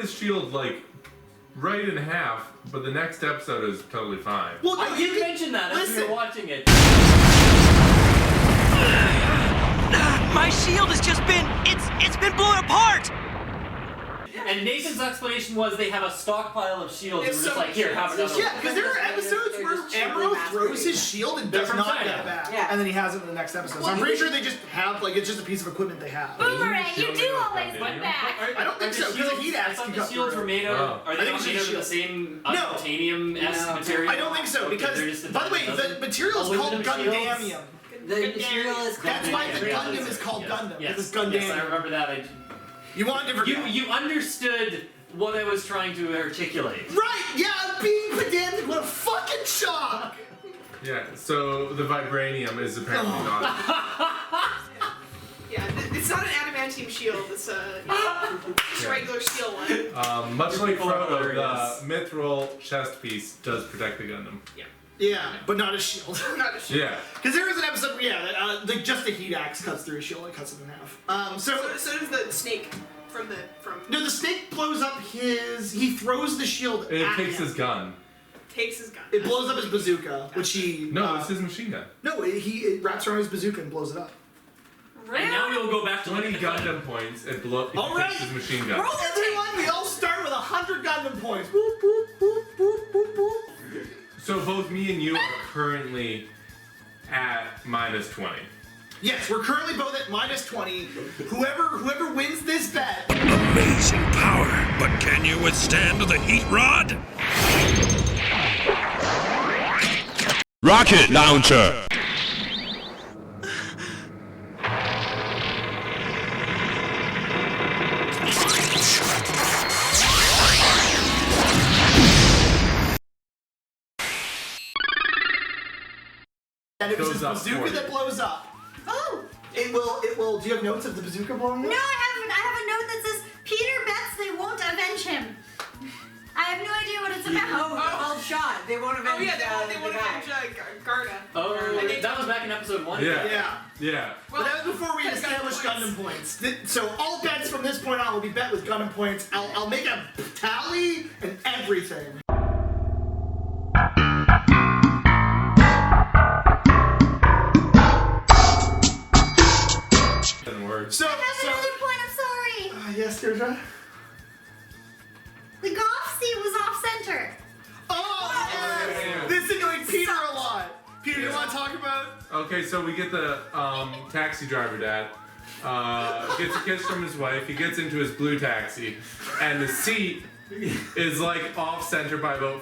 His shield like right in half, but the next episode is totally fine. Well, no, you mentioned that as we were watching it. My shield has just been it's been blown apart. And Nathan's explanation was they have a stockpile of shields. It's And we're just so like, here, have another one. Yeah, because there are episodes where Amuro throws his shield and does from not China. get it back. Yeah. And then he has it in the next episode. So I'm pretty sure they just have, like, it's just a piece of equipment they have. Boomerang, you do always put back. I don't think so, because the heat I acts thought can the cut shields through were it. made out of, are they not made out of the same titanium-esque material? I don't think so, Okay, because, they're just by the way, the material is called aluminum shields? Gundamium. The material is called That's why the Gundam. Gundam is called Gundam, Yes, because it's Gundam. yes, I remember that. You wanted to forget. You understood what I was trying to articulate. Right, yeah, I'm being pedantic. What a fucking shock! Yeah, so the vibranium is apparently not. Yeah, it's not an adamantium shield. It's just a regular steel one. Much like Frodo, the mithril chest piece does protect the Gundam. Yeah. Yeah, but not a shield. Not a shield. Yeah. Because there is an episode where, just the heat axe cuts through his shield, it cuts it in half. So does the snake from. No, the snake blows up he throws the shield It at takes him. his gun. Takes his gun. It blows up his bazooka, which he... No, it's his machine gun. No, it wraps around his bazooka and blows it up. And now we will go back to 20 Gundam points and blow if All he right. takes his machine gun. Roll everyone. We all start with 100 Gundam points. Boop, boop, boop, boop, boop, boop. So both me and you are currently at -20. Yes, we're currently both at -20. Whoever wins this bet. Amazing power, but can you withstand the heat rod? Rocket launcher. And it was Goes his up bazooka 40. that blows up. Oh! It will. Do you have notes of the bazooka blowing up? No, I haven't. I have a note that says Peter bets they won't avenge him. I have no idea what it's about. Well shot. They won't avenge. Oh yeah, they won't avenge Garda. Oh, that was back in episode 1. Yeah. But that was before we established Gundam points. So all bets from this point on will be bet with Gundam points. I'll make a tally and everything. So, I have another point. I'm sorry. Yes, Deirdre? The golf seat was off center. Oh, yes! This annoyed Peter a lot. Peter, you want to talk about? Okay, so we get the taxi driver dad. Gets a kiss from his wife. He gets into his blue taxi, and the seat is like off center by about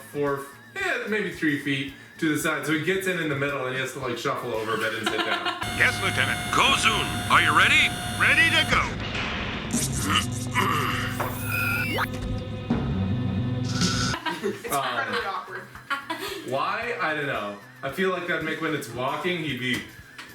maybe 3 feet to the side. So he gets in the middle, and he has to like shuffle over a bit and sit down. Yes, Lieutenant. Go soon. Are you ready? Ready to go. It's incredibly awkward. Why? I don't know. I feel like that'd make when it's walking, he'd be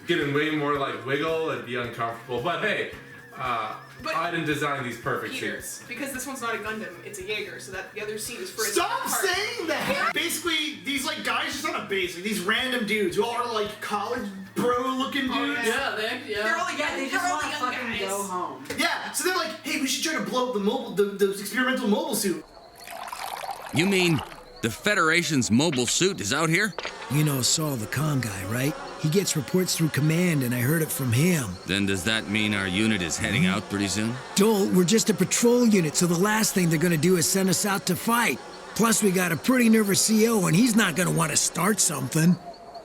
getting way more like wiggle and be uncomfortable. But hey, I didn't design these perfect Peter, seats. because this one's not a Gundam, it's a Jaeger, so that the other seat is for his Stop part. saying that! Basically, these like guys just on a base, like these random dudes who all are like college bro-looking dudes. They're all They just want to fucking go home. Yeah, so they're like, hey, we should try to blow up the experimental mobile suit. You mean the Federation's mobile suit is out here? You know Saul, the comm guy, right? He gets reports through command, and I heard it from him. Then does that mean our unit is heading out pretty soon? Dole, we're just a patrol unit, so the last thing they're gonna do is send us out to fight. Plus, we got a pretty nervous CO, and he's not gonna want to start something.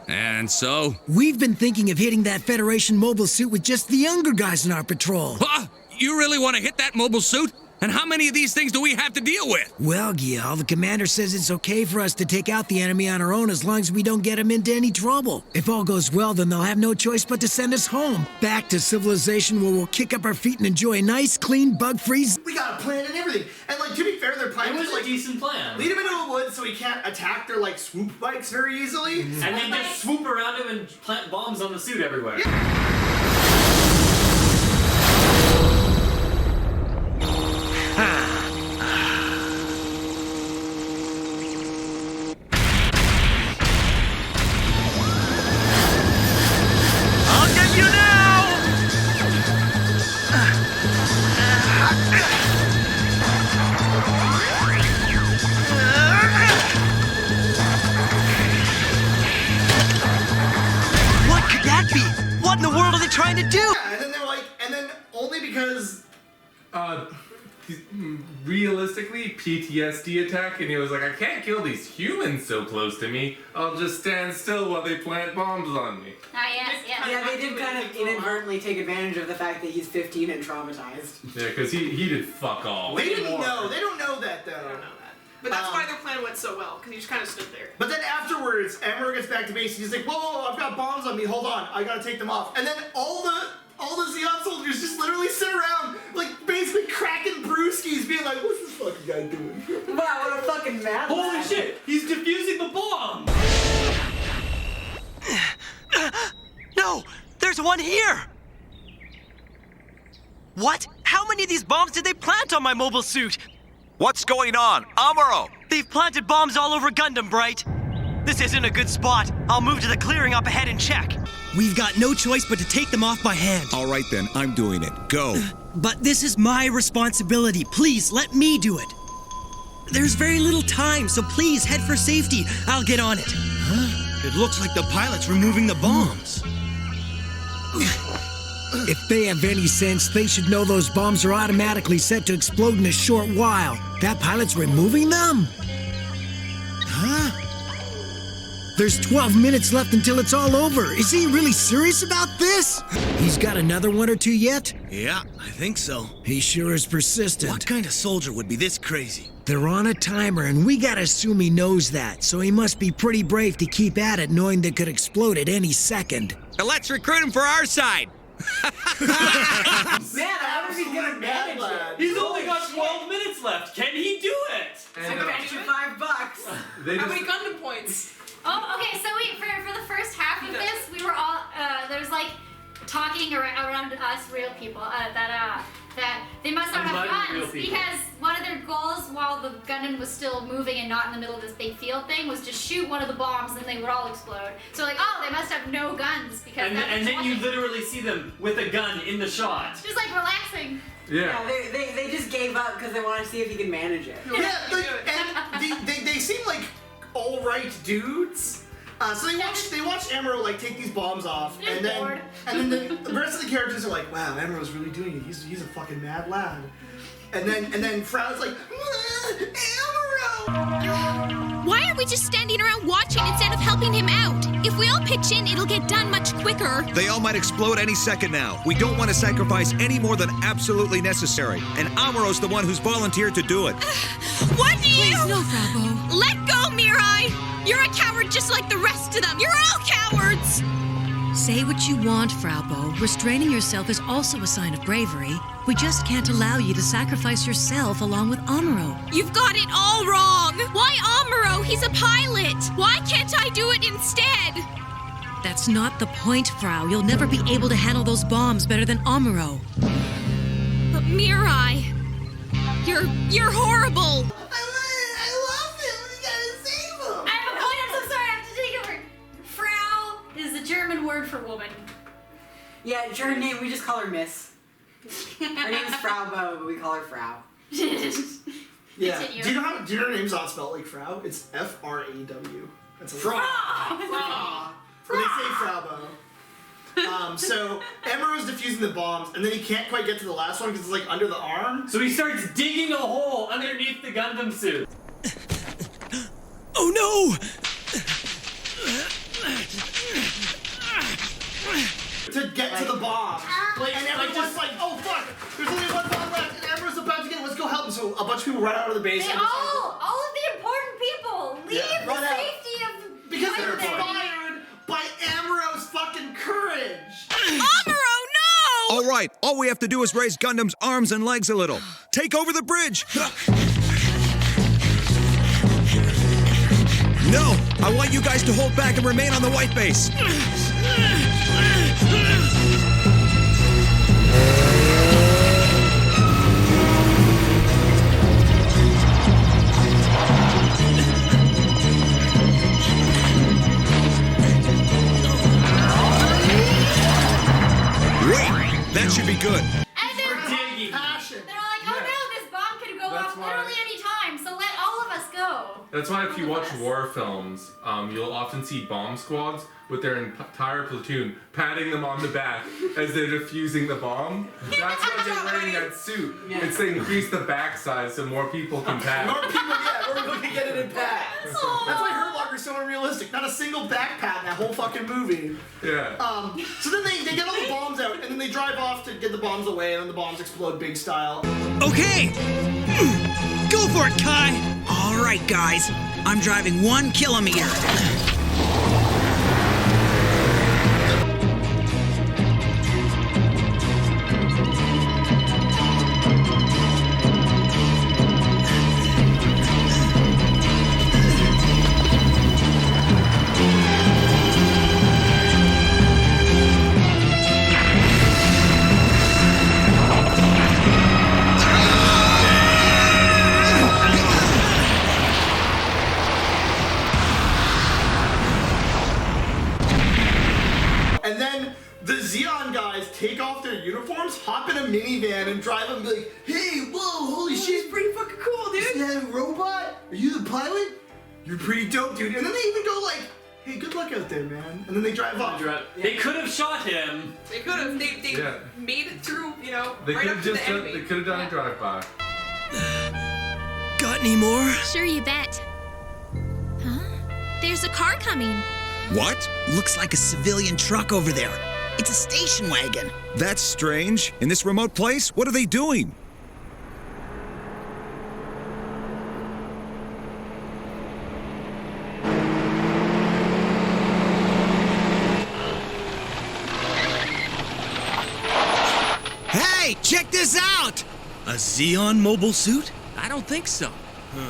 And so? We've been thinking of hitting that Federation mobile suit with just the younger guys in our patrol. Huh? You really want to hit that mobile suit? And how many of these things do we have to deal with? Well, Gyal, the commander says it's okay for us to take out the enemy on our own as long as we don't get him into any trouble. If all goes well, then they'll have no choice but to send us home, back to civilization where we'll kick up our feet and enjoy a nice, clean, bug-free... We got a plan and everything. And like, to be fair, their plan was like a decent plan. Lead him into a woods so he can't attack their like swoop bikes very easily. And then just swoop around him and plant bombs on the suit everywhere. I'll get you now! What could that be? What in the world are they trying to do? Yeah, and then they're like, and then only because realistically, PTSD attack, and he was like, I can't kill these humans so close to me. I'll just stand still while they plant bombs on me. Yes. Yeah, they did kind of inadvertently take advantage of the fact that he's 15 and traumatized. Yeah, because he did fuck all. they didn't know. They don't know that though. They don't know that. But that's why their plan went so well, because he just kind of stood there. But then afterwards, Amuro gets back to base and he's like, whoa, I've got bombs on me, hold on, I gotta take them off. And then all the Zeon soldiers just literally sit around, like basically cracking brewskis, being like, what's this fucking guy doing? Wow, what a fucking mad Holy lad. shit, he's defusing the bomb! No, there's one here. What? How many of these bombs did they plant on my mobile suit? What's going on? Amuro! They've planted bombs all over Gundam, Bright. This isn't a good spot. I'll move to the clearing up ahead and check. We've got no choice but to take them off by hand. All right then, I'm doing it. Go. But this is my responsibility. Please, let me do it. There's very little time, so please head for safety. I'll get on it. Huh? It looks like the pilot's removing the bombs. If they have any sense, they should know those bombs are automatically set to explode in a short while. That pilot's removing them? Huh? There's 12 minutes left until it's all over. Is he really serious about this? He's got another one or two yet? Yeah, I think so. He sure is persistent. What kind of soldier would be this crazy? They're on a timer, and we gotta assume he knows that, so he must be pretty brave to keep at it knowing they could explode at any second. Now let's recruit him for our side. Man, I wonder if he's gonna manage it. He's only got 12 minutes left. Can he do it? And I bet you $5. How many Gundam points? Oh, okay. So for the first half of this, we were all there's like talking around us real people that they must not have guns because one of their goals while the Gundam was still moving and not in the middle of this big field thing was to shoot one of the bombs and they would all explode. So like, oh, they must have no guns because and then you literally see them with a gun in the shot. Just like relaxing. Yeah. They just gave up because they want to see if he can manage it. Yeah, and they seem like all right dudes. So they watch Amuro like take these bombs off, and then the rest of the characters are like, wow, Amuro's really doing it. He's a fucking mad lad. And then Frau's like, Amuro! Why are we just standing around watching instead of helping him out? If we all pitch in, it'll get done much quicker. They all might explode any second now. We don't want to sacrifice any more than absolutely necessary. And Amuro's the one who's volunteered to do it. What do you... Please, no, Fraubo. Let go, Mirai! You're a coward just like the rest of them. You're all cowards! Say what you want, Fraubo. Restraining yourself is also a sign of bravery. We just can't allow you to sacrifice yourself along with Amuro. You've got it all wrong! Why Amuro? He's a pilot! Why can't I do it instead? That's not the point, Frau. You'll never be able to handle those bombs better than Amuro. But Mirai... You're horrible! German word for woman. Yeah, it's her name. We just call her Miss. Her name is Frau Bo, but we call her Frau. Yeah. Do you know her name's not spelled like Frau? It's F-R-A-W. That's a Frau. When they say Frau Bo. So Amuro's defusing the bombs, and then he can't quite get to the last one because it's like under the arm. So he starts digging a hole underneath the Gundam suit. Oh no! To get to the bomb. And everyone's like, oh fuck, there's only one bomb left, and Amuro's about to get it, let's go help him. So a bunch of people run out of the base. All of the important people leave the safety of because they're inspired by Amuro's fucking courage. Amuro, no! All right, all we have to do is raise Gundam's arms and legs a little. Take over the bridge. No, I want you guys to hold back and remain on the white base. Wait, that should be good. And they're all like, oh no, this bomb could go off literally any time, so let all of us go. That's why if you watch war films, you'll often see bomb squads with their entire platoon patting them on the back as they're defusing the bomb. That's why they're wearing that suit. It's to increase the back size so more people can pat. More people can get it in pat. That's why Hurt Locker's so unrealistic. Not a single back pat in that whole fucking movie. Yeah. So then they get all the bombs out, and then they drive off to get the bombs away, and then the bombs explode big style. Okay! Go for it, Kai! Alright, guys. I'm driving 1 kilometer. And then the Zeon guys take off their uniforms, hop in a minivan, and drive them and be like, hey, whoa, holy shit. She's pretty fucking cool, dude. Is that a robot? Are you the pilot? You're pretty dope, dude. And then they even go like, hey, good luck out there, man. And then they drive off. They could have shot him. They could have. They made it through, you know, They right could up have to the enemy. They could have done a drive-by. Got any more? Sure, you bet. Huh? There's a car coming. What? Looks like a civilian truck over there. It's a station wagon. That's strange. In this remote place, what are they doing? Hey, check this out! A Xeon mobile suit? I don't think so.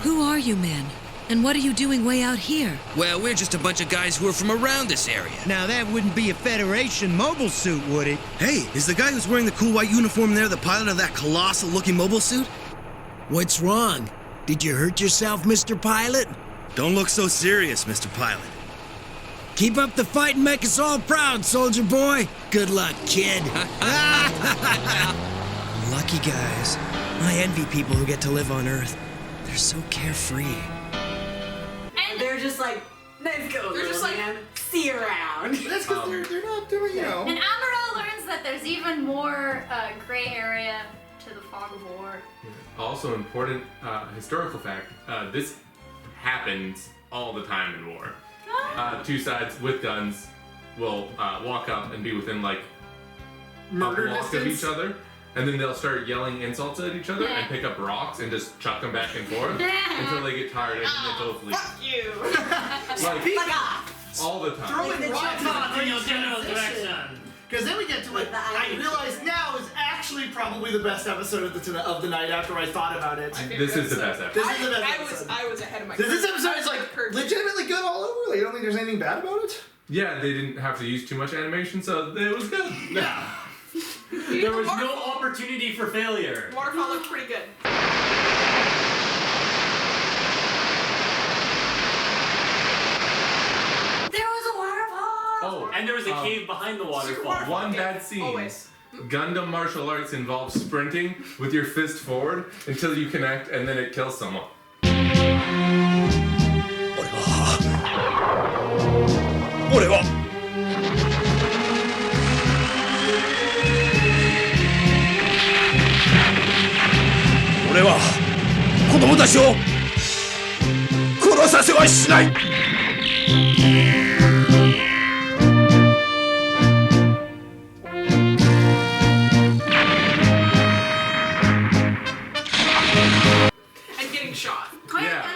Who are you men? And what are you doing way out here? Well, we're just a bunch of guys who are from around this area. Now that wouldn't be a Federation mobile suit, would it? Hey, is the guy who's wearing the cool white uniform there the pilot of that colossal-looking mobile suit? What's wrong? Did you hurt yourself, Mr. Pilot? Don't look so serious, Mr. Pilot. Keep up the fight and make us all proud, soldier boy. Good luck, kid. Lucky guys. I envy people who get to live on Earth. They're so carefree. They're just like, let's go, They're just like, man. See you around. That's because they're not doing, you know. And Amuro learns that there's even more gray area to the fog of war. Also important historical fact, this happens all the time in war. Two sides with guns will walk up and be within like Murder a block of distance? each other, and then they'll start yelling insults at each other and pick up rocks and just chuck them back and forth until they get tired and then they both leave. Fuck you. All the time. Throwing rocks Not in your general direction. Because then we get to like, I realize now is actually probably the best episode of the night after I thought about it. This is the best episode. This is the best episode. I was ahead of my This episode is like legitimately good all over. Like, you don't think there's anything bad about it? Yeah, they didn't have to use too much animation, so it was good. Yeah. There was no opportunity for failure. Waterfall looked pretty good. There was a waterfall! Oh, And there was a cave behind the waterfall. One bad scene. Always. Gundam martial arts involves sprinting with your fist forward until you connect, and then it kills someone. 俺は俺は子供たちを殺させはしない And getting shot. Yeah.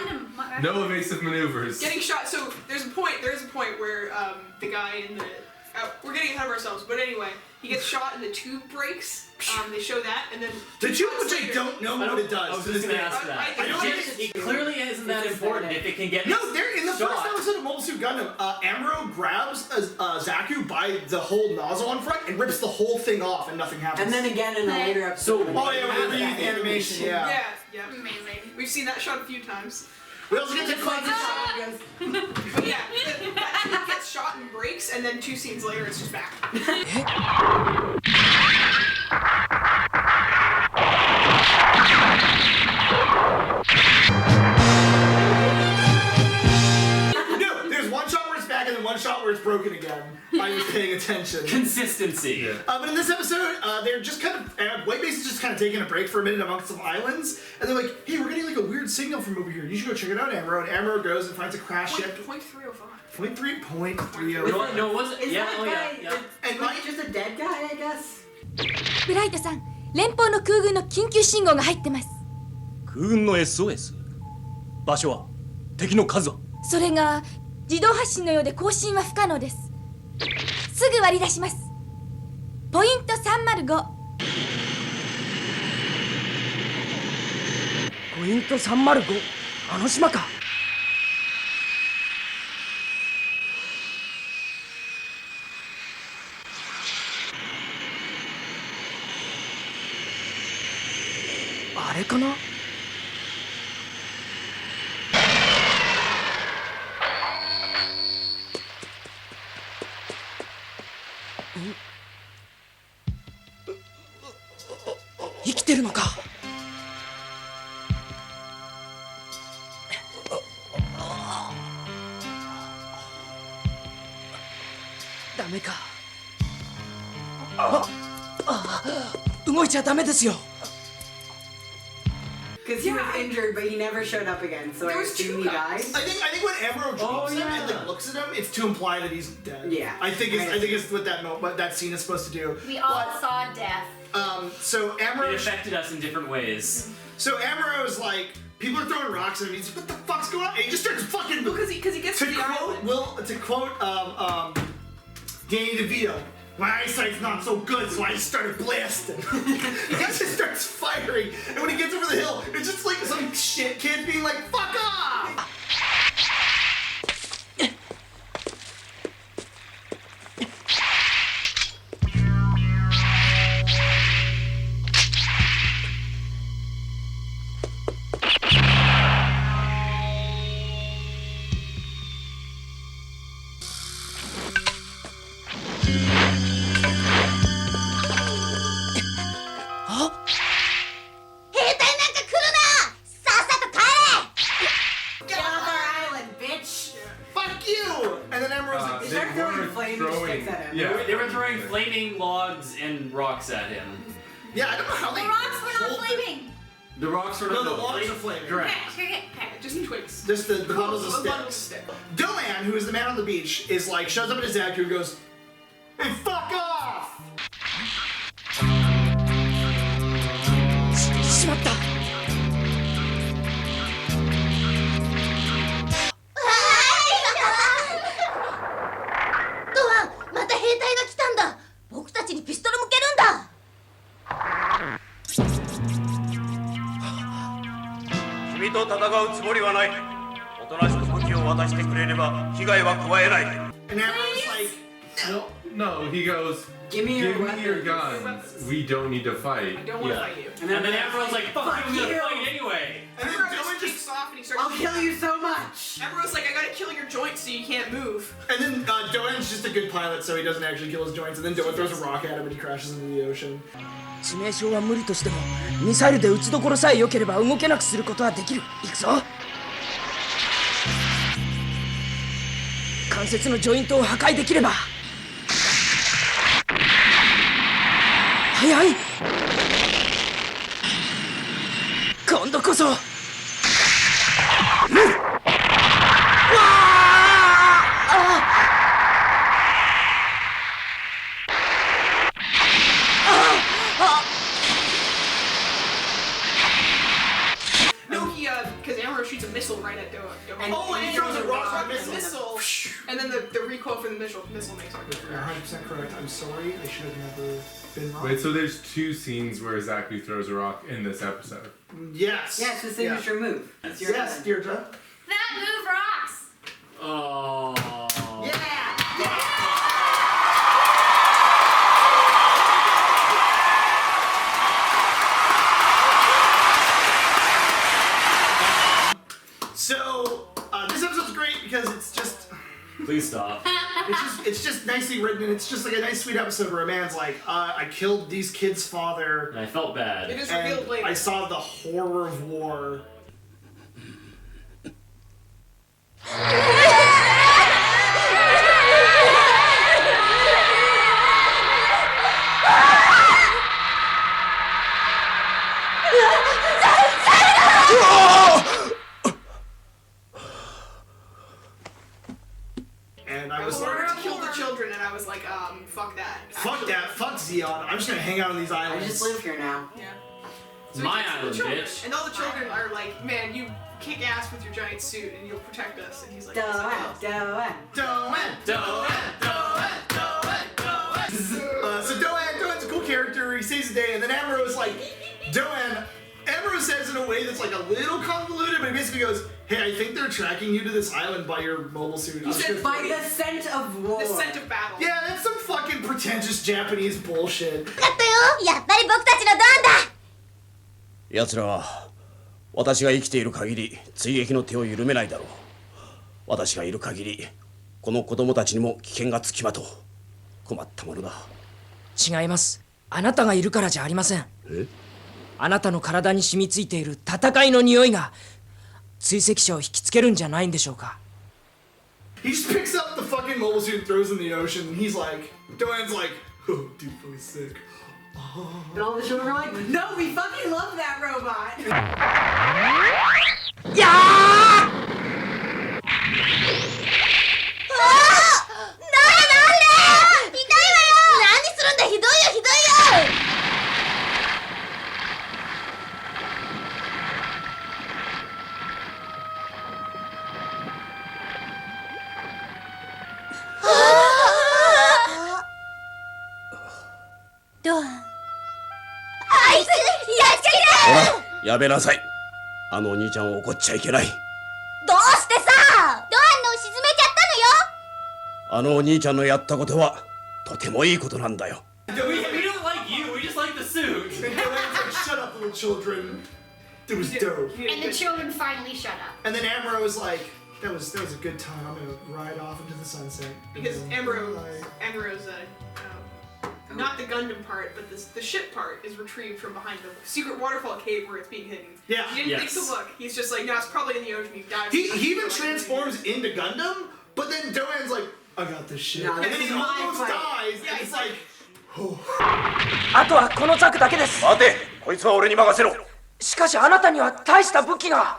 No evasive maneuvers. Getting shot. So there's a point where the guy in the we're getting ahead of ourselves, but anyway, he gets shot and the tube breaks. They show that, and then the tube, which I don't know what it does. I was just gonna ask that. It clearly isn't that important if it can get No, they're in the shot. first episode of Mobile Suit Gundam. Amuro grabs Zaku by the whole nozzle on front and rips the whole thing off, and nothing happens. And then again in a later episode. Oh yeah, we're reading the animation. Yeah. Yeah. Amazing. We've seen that shot a few times. We also get to But yeah, that tube gets shot and breaks, and then 2 scenes later, it's just back. No, there's one shot where it's back and then one shot where it's broken again. I was paying attention. Consistency. But in this episode, they're just kind of White Base is just kind of taking a break for a minute amongst some islands, and they're like, "Hey, we're getting like a weird signal from over here. You should go check it out, Amuro." And Amuro goes and finds a crash ship. 0.305. 0.305. No, was it? Is Yeah, that oh guy, yeah. and Mike just a dead guy, I guess? ブライトさん、連邦の空軍の緊急信号が入ってます。空軍の SOS？ 場所は？敵の数は？それが自動発信のようで更新は不可能です。すぐ割り出します。ポイント305。ポイント305？あの島か。あれかな？生きてるのか？メか。動いちゃダメですよ。 Because he was injured, but he never showed up again, so I assume he died. I think when Amuro drops him and like looks at him, it's to imply that he's dead. Yeah. I think it's what that scene is supposed to do. We all saw death. So Amuro. It affected us in different ways. So Amuro's like, people are throwing rocks at him. He's like, what the fuck's going on? And he just starts fucking. Because he gets to the island. To quote Danny DeVito. My eyesight's not so good, so I just started blasting. He just starts firing, and when he gets over the hill, it's just like some shit kid being like, fuck off! They were throwing flaming logs and rocks at him. Yeah, I don't know how The rocks were not flaming. The rocks were No, not the logs are flaming. Correct. Just twigs. Just the bundles of sticks. Doan, who is the man on the beach, is like, shows up at his actor and goes, hey, fuck off! しまった。 ドアン、また兵隊が来たんだ。僕たちにピストル向けるんだ。君と戦うつもりはない。おとなしく武器を渡してくれれば被害は加えない。 And Amro's like, No, he goes, Give me your guns. We don't need to fight. I don't want to fight you. And then everyone's like, fuck you, we're gonna fight anyway. And then Dylan just off and he starts. I'll kill you so much. Everyone's like, I gotta kill your joints so you can't move. And then Doan's just a good pilot, so he doesn't actually kill his joints. And then Doan throws a rock at him and he crashes into the ocean. 致命傷は無理としてもミサイルで撃ちどころさえ良ければ動けなくすることはできる。行くぞ。関節のジョイントを破壊できれば。早い。今度こそ。No, because Amuro shoots a missile right at Doan. And he throws a rock at the missile. And then the recoil from the missile makes it. You're 100% correct. I'm sorry. I should have never been wrong. Wait, so there's two scenes where Zachary throws a rock in this episode. Yes. Yeah, it's the signature move. That's your Yes, Deirdre. That move rocks. Oh. So, this episode's great because it's just... Please stop. It's just nicely written, and it's just like a nice, sweet episode where a man's like, I killed these kids' father. And I felt bad. It is revealed later. I saw the horror of war. And I was ordered like, to kill the children, and I was like, fuck that. fuck that, fuck Zeon. I'm just gonna hang out on these islands. I just live here now. Yeah. It's my he island, kills the children, bitch. And all the children are like, man, you kick ass with your giant suit, and you'll protect us. And he's like, Doan. So Doan's a cool character. He saves the day, and then Amuro's like, Amuro says in a way that's like a little convoluted, but he basically goes, hey, I think they're tracking you to this island by your mobile suit. He said by the scent of war. The scent of battle. Yeah, that's some fucking pretentious Japanese bullshit. 分かったよ。やっぱり僕たちのドアンだ。奴らは私が生きている限り追撃の手を緩めないだろう。私がいる限りこの子供たちにも危険がつきまとう。困ったものだ。違います。あなたがいるからじゃありません。え？あなたの体に染みついている戦いの匂いが追跡者を引きつけるんじゃないんでしょうか。He just picks up the fucking mobile suit and throws it in the ocean, and he's like, Doan's like, oh, dude, feeling sick. Oh. And all the children are like, no, we fucking love that robot. Yeah!ほら、やめなさい。あのお兄ちゃんを怒っちゃいけない。どうしてさ、ドアンの沈めちゃったのよ。あのお兄ちゃんのやったことはとてもいいことなんだよ。We don't like you, we just like the suit. And Doan's like, shut up, little children. It was dope. And the children finally shut up. And then Amuro was like, that was a good time. I'm gonna ride off into the sunset. Because Amuro's not the Gundam part, but the ship part is retrieved from behind the secret waterfall cave where it's being hidden. Yeah. He didn't think to look. He's just like, no, it's probably in the ocean. He dives. He even transforms into Gundam, but then Doan's like, I got this shit. No, and then he almost dies. Yeah, and it's like, oh. あとはこのザクだけです。待て、こいつは俺に任せろ。しかしあなたには大した武器が。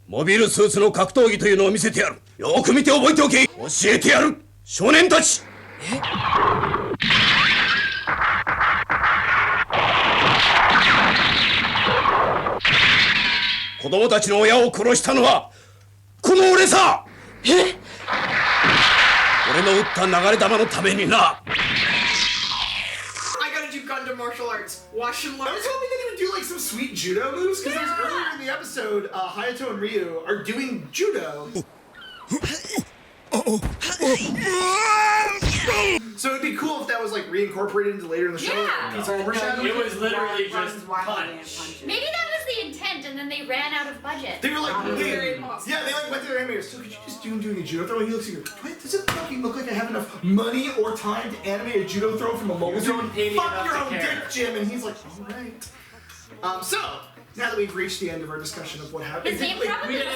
モビルスーツの格闘技というのを見せてやる。よく見て覚えておけ。教えてやる。少年たち。子供たちの親を殺したのはこの俺さ。俺の撃った流れ弾のためにな。I gotta do Gundam martial arts. Watch and learn. I was hoping they would do like some sweet judo moves because there's earlier in the episode, Hayato and Ryu are doing judo. So it'd be cool if that was like reincorporated into later in the show. Yeah. Piece of foreshadowing. It was literally just punch. Maybe that was the intent, and then they ran out of budget. They were like, Very yeah, possible. they like went to their animators. So could you just do him doing a judo throw? And he looks at you. What? Does it fucking look like I have enough money or time to animate a judo throw from a mobile suit? don't pay me Fuck enough your to own care. dick, Jim. And he's like, all right. So now that we've reached the end of our discussion of what happened, His name probably wasn't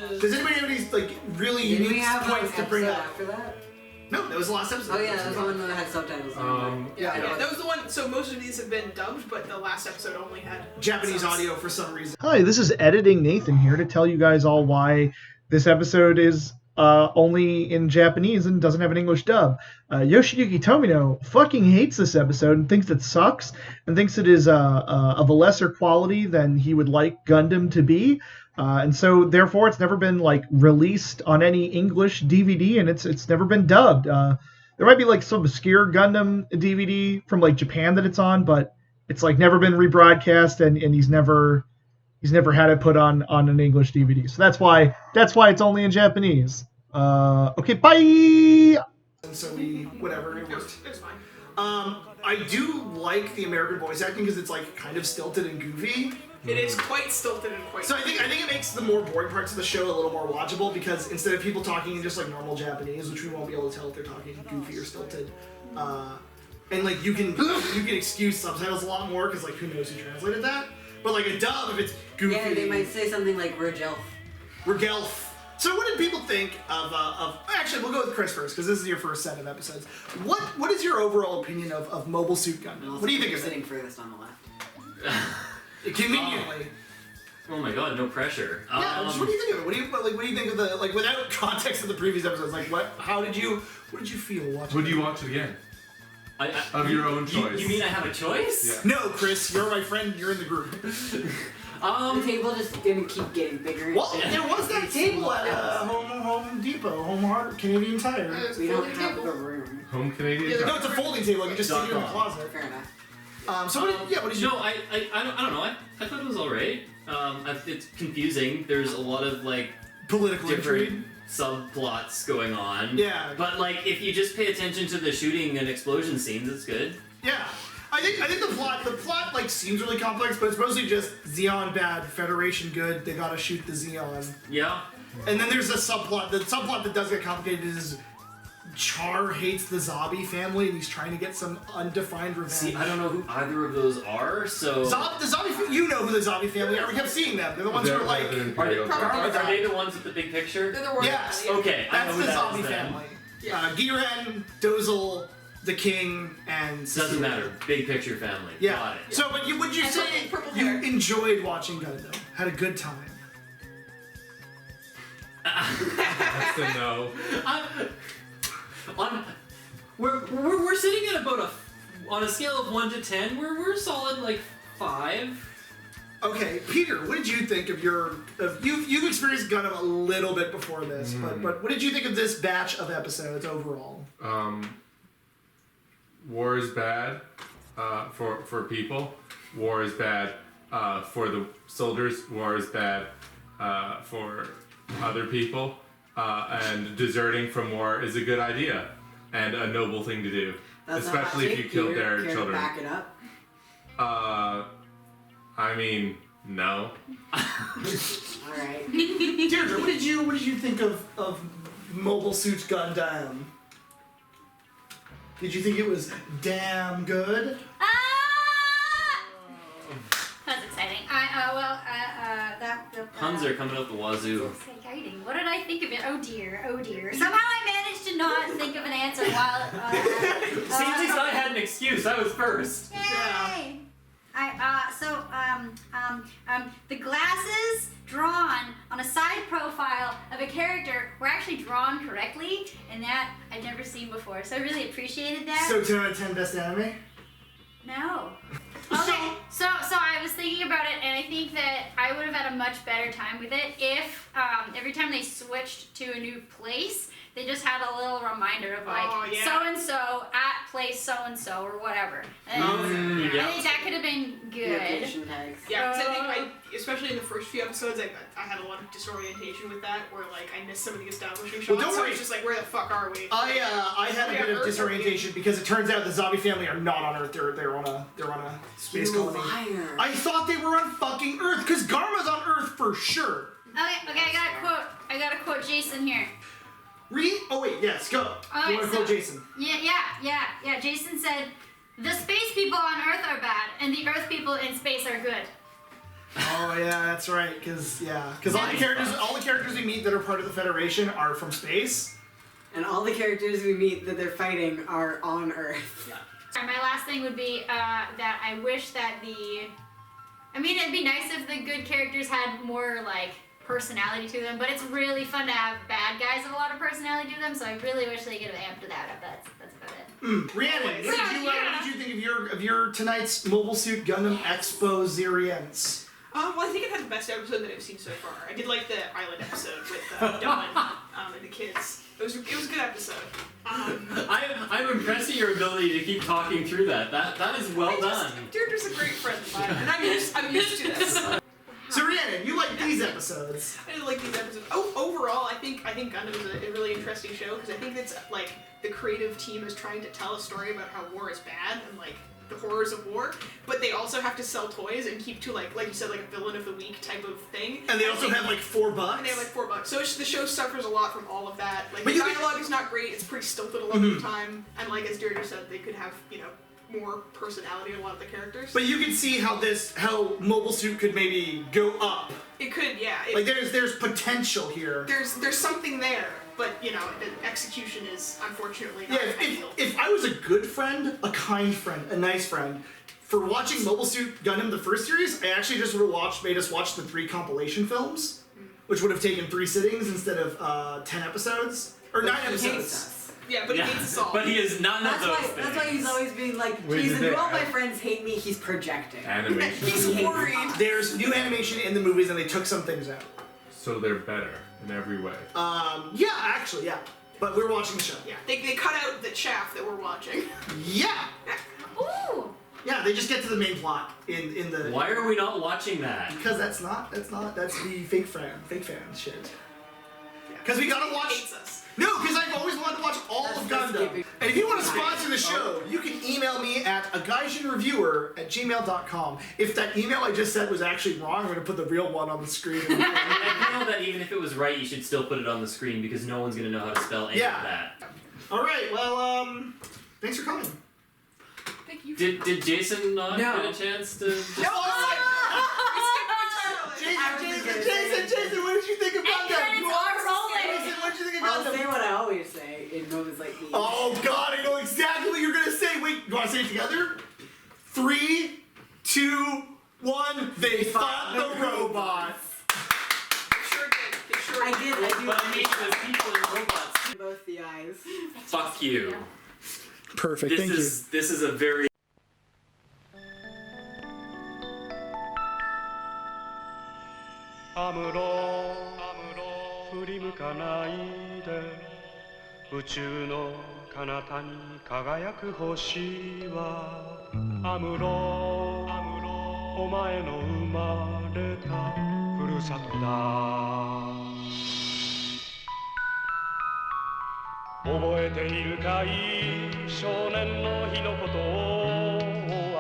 Jim. does anybody have any like really Did we unique have points to bring up? after that? No, that was the last episode. Oh yeah, that was the one that had subtitles. Yeah, that was the one. So most of these have been dubbed, but the last episode only had Japanese subs. audio for some reason. Hi, this is Editing Nathan here to tell you guys all why this episode is only in Japanese and doesn't have an English dub. Yoshiyuki Tomino fucking hates this episode and thinks it sucks and thinks it is of a lesser quality than he would like Gundam to be. And so therefore it's never been like released on any English DVD and it's never been dubbed. There might be like some obscure Gundam DVD from like Japan that it's on, but it's like never been rebroadcast and he's never had it put on an English DVD. So that's why it's only in Japanese. Okay, bye. And so we whatever it worked. It's fine. I do like the American voice acting because it's like kind of stilted and goofy. It is quite stilted and quite. So I think it makes the more boring parts of the show a little more watchable because instead of people talking in just like normal Japanese, which we won't be able to tell if they're talking goofy or stilted, and like you can excuse subtitles a lot more because like who knows who translated that. But like a dub, if it's goofy, Yeah, they might say something like Regelf. Regelf. So what did people think of actually, we'll go with Chris first because this is your first set of episodes. What is your overall opinion of Mobile Suit Gundam? What do you think of it? Sitting furthest on the left. Conveniently. Oh my god, no pressure. Yeah, what do you think of it? What do you think of the like without context of the previous episodes? Like what did you feel watching? Would you watch it again? Of your own choice. You mean I have a choice? Yeah. No, Chris, you're my friend. You're in the group. The table just didn't keep getting bigger. Well, there was that table at Home Depot, Home Hard Canadian Tire. We don't have the room. Home Canadian. Yeah, no, it's a folding table. You can just sit in the closet. Fair enough. So what did you? No, I don't know. I thought it was alright. It's confusing. There's a lot of like political different intrigue. subplots going on. Yeah. But like, if you just pay attention to the shooting and explosion scenes, it's good. Yeah. I think the plot like seems really complex, but it's mostly just Zeon bad, Federation good. They gotta shoot the Zeon. Yeah. And then there's a subplot. The subplot that does get complicated is Char hates the Zabi family and he's trying to get some undefined revenge. See, I don't know who either of those are, so... The Zabi, you know who the Zabi family are. We kept seeing them. They're the ones who are like... Are they the ones with the big picture? They're the ones. Yes. Okay, I That's know who the that Zabi is then. family. Giren, Dozel, the King, and... Doesn't matter. Big picture family. Yeah. Got it. So, but would you say you enjoyed watching Gundam? Had a good time? That's a no. We're sitting at about on a scale of 1 to 10. We're solid like 5. Okay, Peter, what did you think of you've experienced Gundam a little bit before this, but what did you think of this batch of episodes overall? War is bad for people. War is bad for the soldiers. War is bad for other people. And deserting from war is a good idea and a noble thing to do, especially if you killed their children. Back it up. I mean, no. Alright. Deirdre, what did you think of Mobile Suit Gundam? Did you think it was damn good? That's exciting. Puns are coming out the wazoo. That's exciting. What did I think of it? Oh dear, oh dear. Somehow I managed to not think of an answer while... See, at least I had an excuse. I was first. Yay! The glasses drawn on a side profile of a character were actually drawn correctly, and that I'd never seen before, so I really appreciated that. So 10 out of 10 best anime? No. Okay, so I was thinking about it, and I think that I would have had a much better time with it if every time they switched to a new place, they just had a little reminder of like so-and-so at place so-and-so or whatever. I think that could have been good. Location tags. Yeah, because I think especially in the first few episodes, I had a lot of disorientation with that, where like I missed some of the establishing shots. Well, don't so worry. it's just like, where the fuck are we? I had a bit of disorientation because it turns out the Zabi family are not on Earth. They're on a space colony. Liar. I thought they were on fucking Earth because Garma's on Earth for sure. Okay, I got to quote Jason here. Read? Oh wait, yes, go. Okay, You want to quote Jason? Yeah. Jason said, "The space people on Earth are bad, and the Earth people in space are good." Oh yeah, that's right. Because all the characters we meet that are part of the Federation are from space, and all the characters we meet that they're fighting are on Earth. Yeah. My last thing would be that I wish that it'd be nice if the good characters had more like personality to them, but it's really fun to have bad guys with a lot of personality to them, so I really wish they could have amped that up. That's about it. Rhiannon, what did you think of your tonight's Mobile Suit Gundam Exposerience? Well, I think it had the best episode that I've seen so far. I did like the island episode with Dawn and the kids. It was a good episode. I'm impressed at your ability to keep talking through that. That is well done. Deirdre's a great friend of mine, and I'm used to this. So Rhiannon, you like these episodes? I did like these episodes. Overall, I think Gundam is a really interesting show because I think it's like the creative team is trying to tell a story about how war is bad and like the horrors of war, but they also have to sell toys and keep to like you said, like a villain of the week type of thing. And they also have like $4. And they have like $4. So the show suffers a lot from all of that. Like the dialogue is not great. It's pretty stilted a lot of the time. And like as Deirdre said, they could have more personality in a lot of the characters. But you can see how Mobile Suit could maybe go up. It could, yeah. There's potential here. There's something there, but the execution is unfortunately not ideal. If I was a good friend, a kind friend, a nice friend, for watching Mobile Suit Gundam the first series, I actually just would have made us watch the 3 compilation films, which would have taken 3 sittings instead of 10 episodes or 9 episodes. Yeah, but he hates us all. But he is none of those things. That's why he's always being like, Jason, all my friends hate me, he's projecting. Animation. He's worried. There's new animation in the movies and they took some things out. So they're better in every way. Yeah, actually, yeah. But we're watching the show. Yeah, they cut out the chaff that we're watching. Yeah! Ooh! Yeah, they just get to the main plot in the... Why are we not watching that? Because that's the fake fan shit. Because we gotta watch... Hates us. No, because I've always wanted to watch all of Gundam. And if you want to sponsor the show, you can email me at agaijinreviewer@gmail.com. If that email I just said was actually wrong, I'm going to put the real one on the screen. I feel that even if it was right, you should still put it on the screen because no one's going to know how to spell any of that. All right. Well, thanks for coming. Thank you. Did Jason not get a chance to? Just... Jason, what did you think of Gundam? Jason, what did you think of Gundam? I'll say what I always say in moments like these. Oh God, I know exactly what you're gonna say. Wait, you want to say it together? 3, 2, 1. They fought the robots. I did. But I mean, there's people and robots. Both the eyes. Fuck you. Perfect. Thank you. This is a very.アムロ振り向かないで宇宙の彼方に輝く星はアムロお前の生まれたふるさとだ覚えているかい少年の日のことを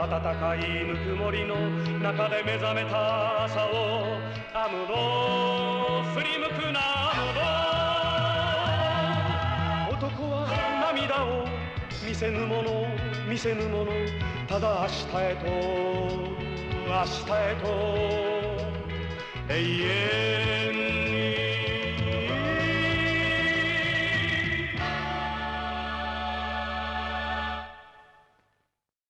暖かいぬくもりの中で目覚めた朝をアムロ振り向くなアムロ男は涙を見せぬものただ明日へと永遠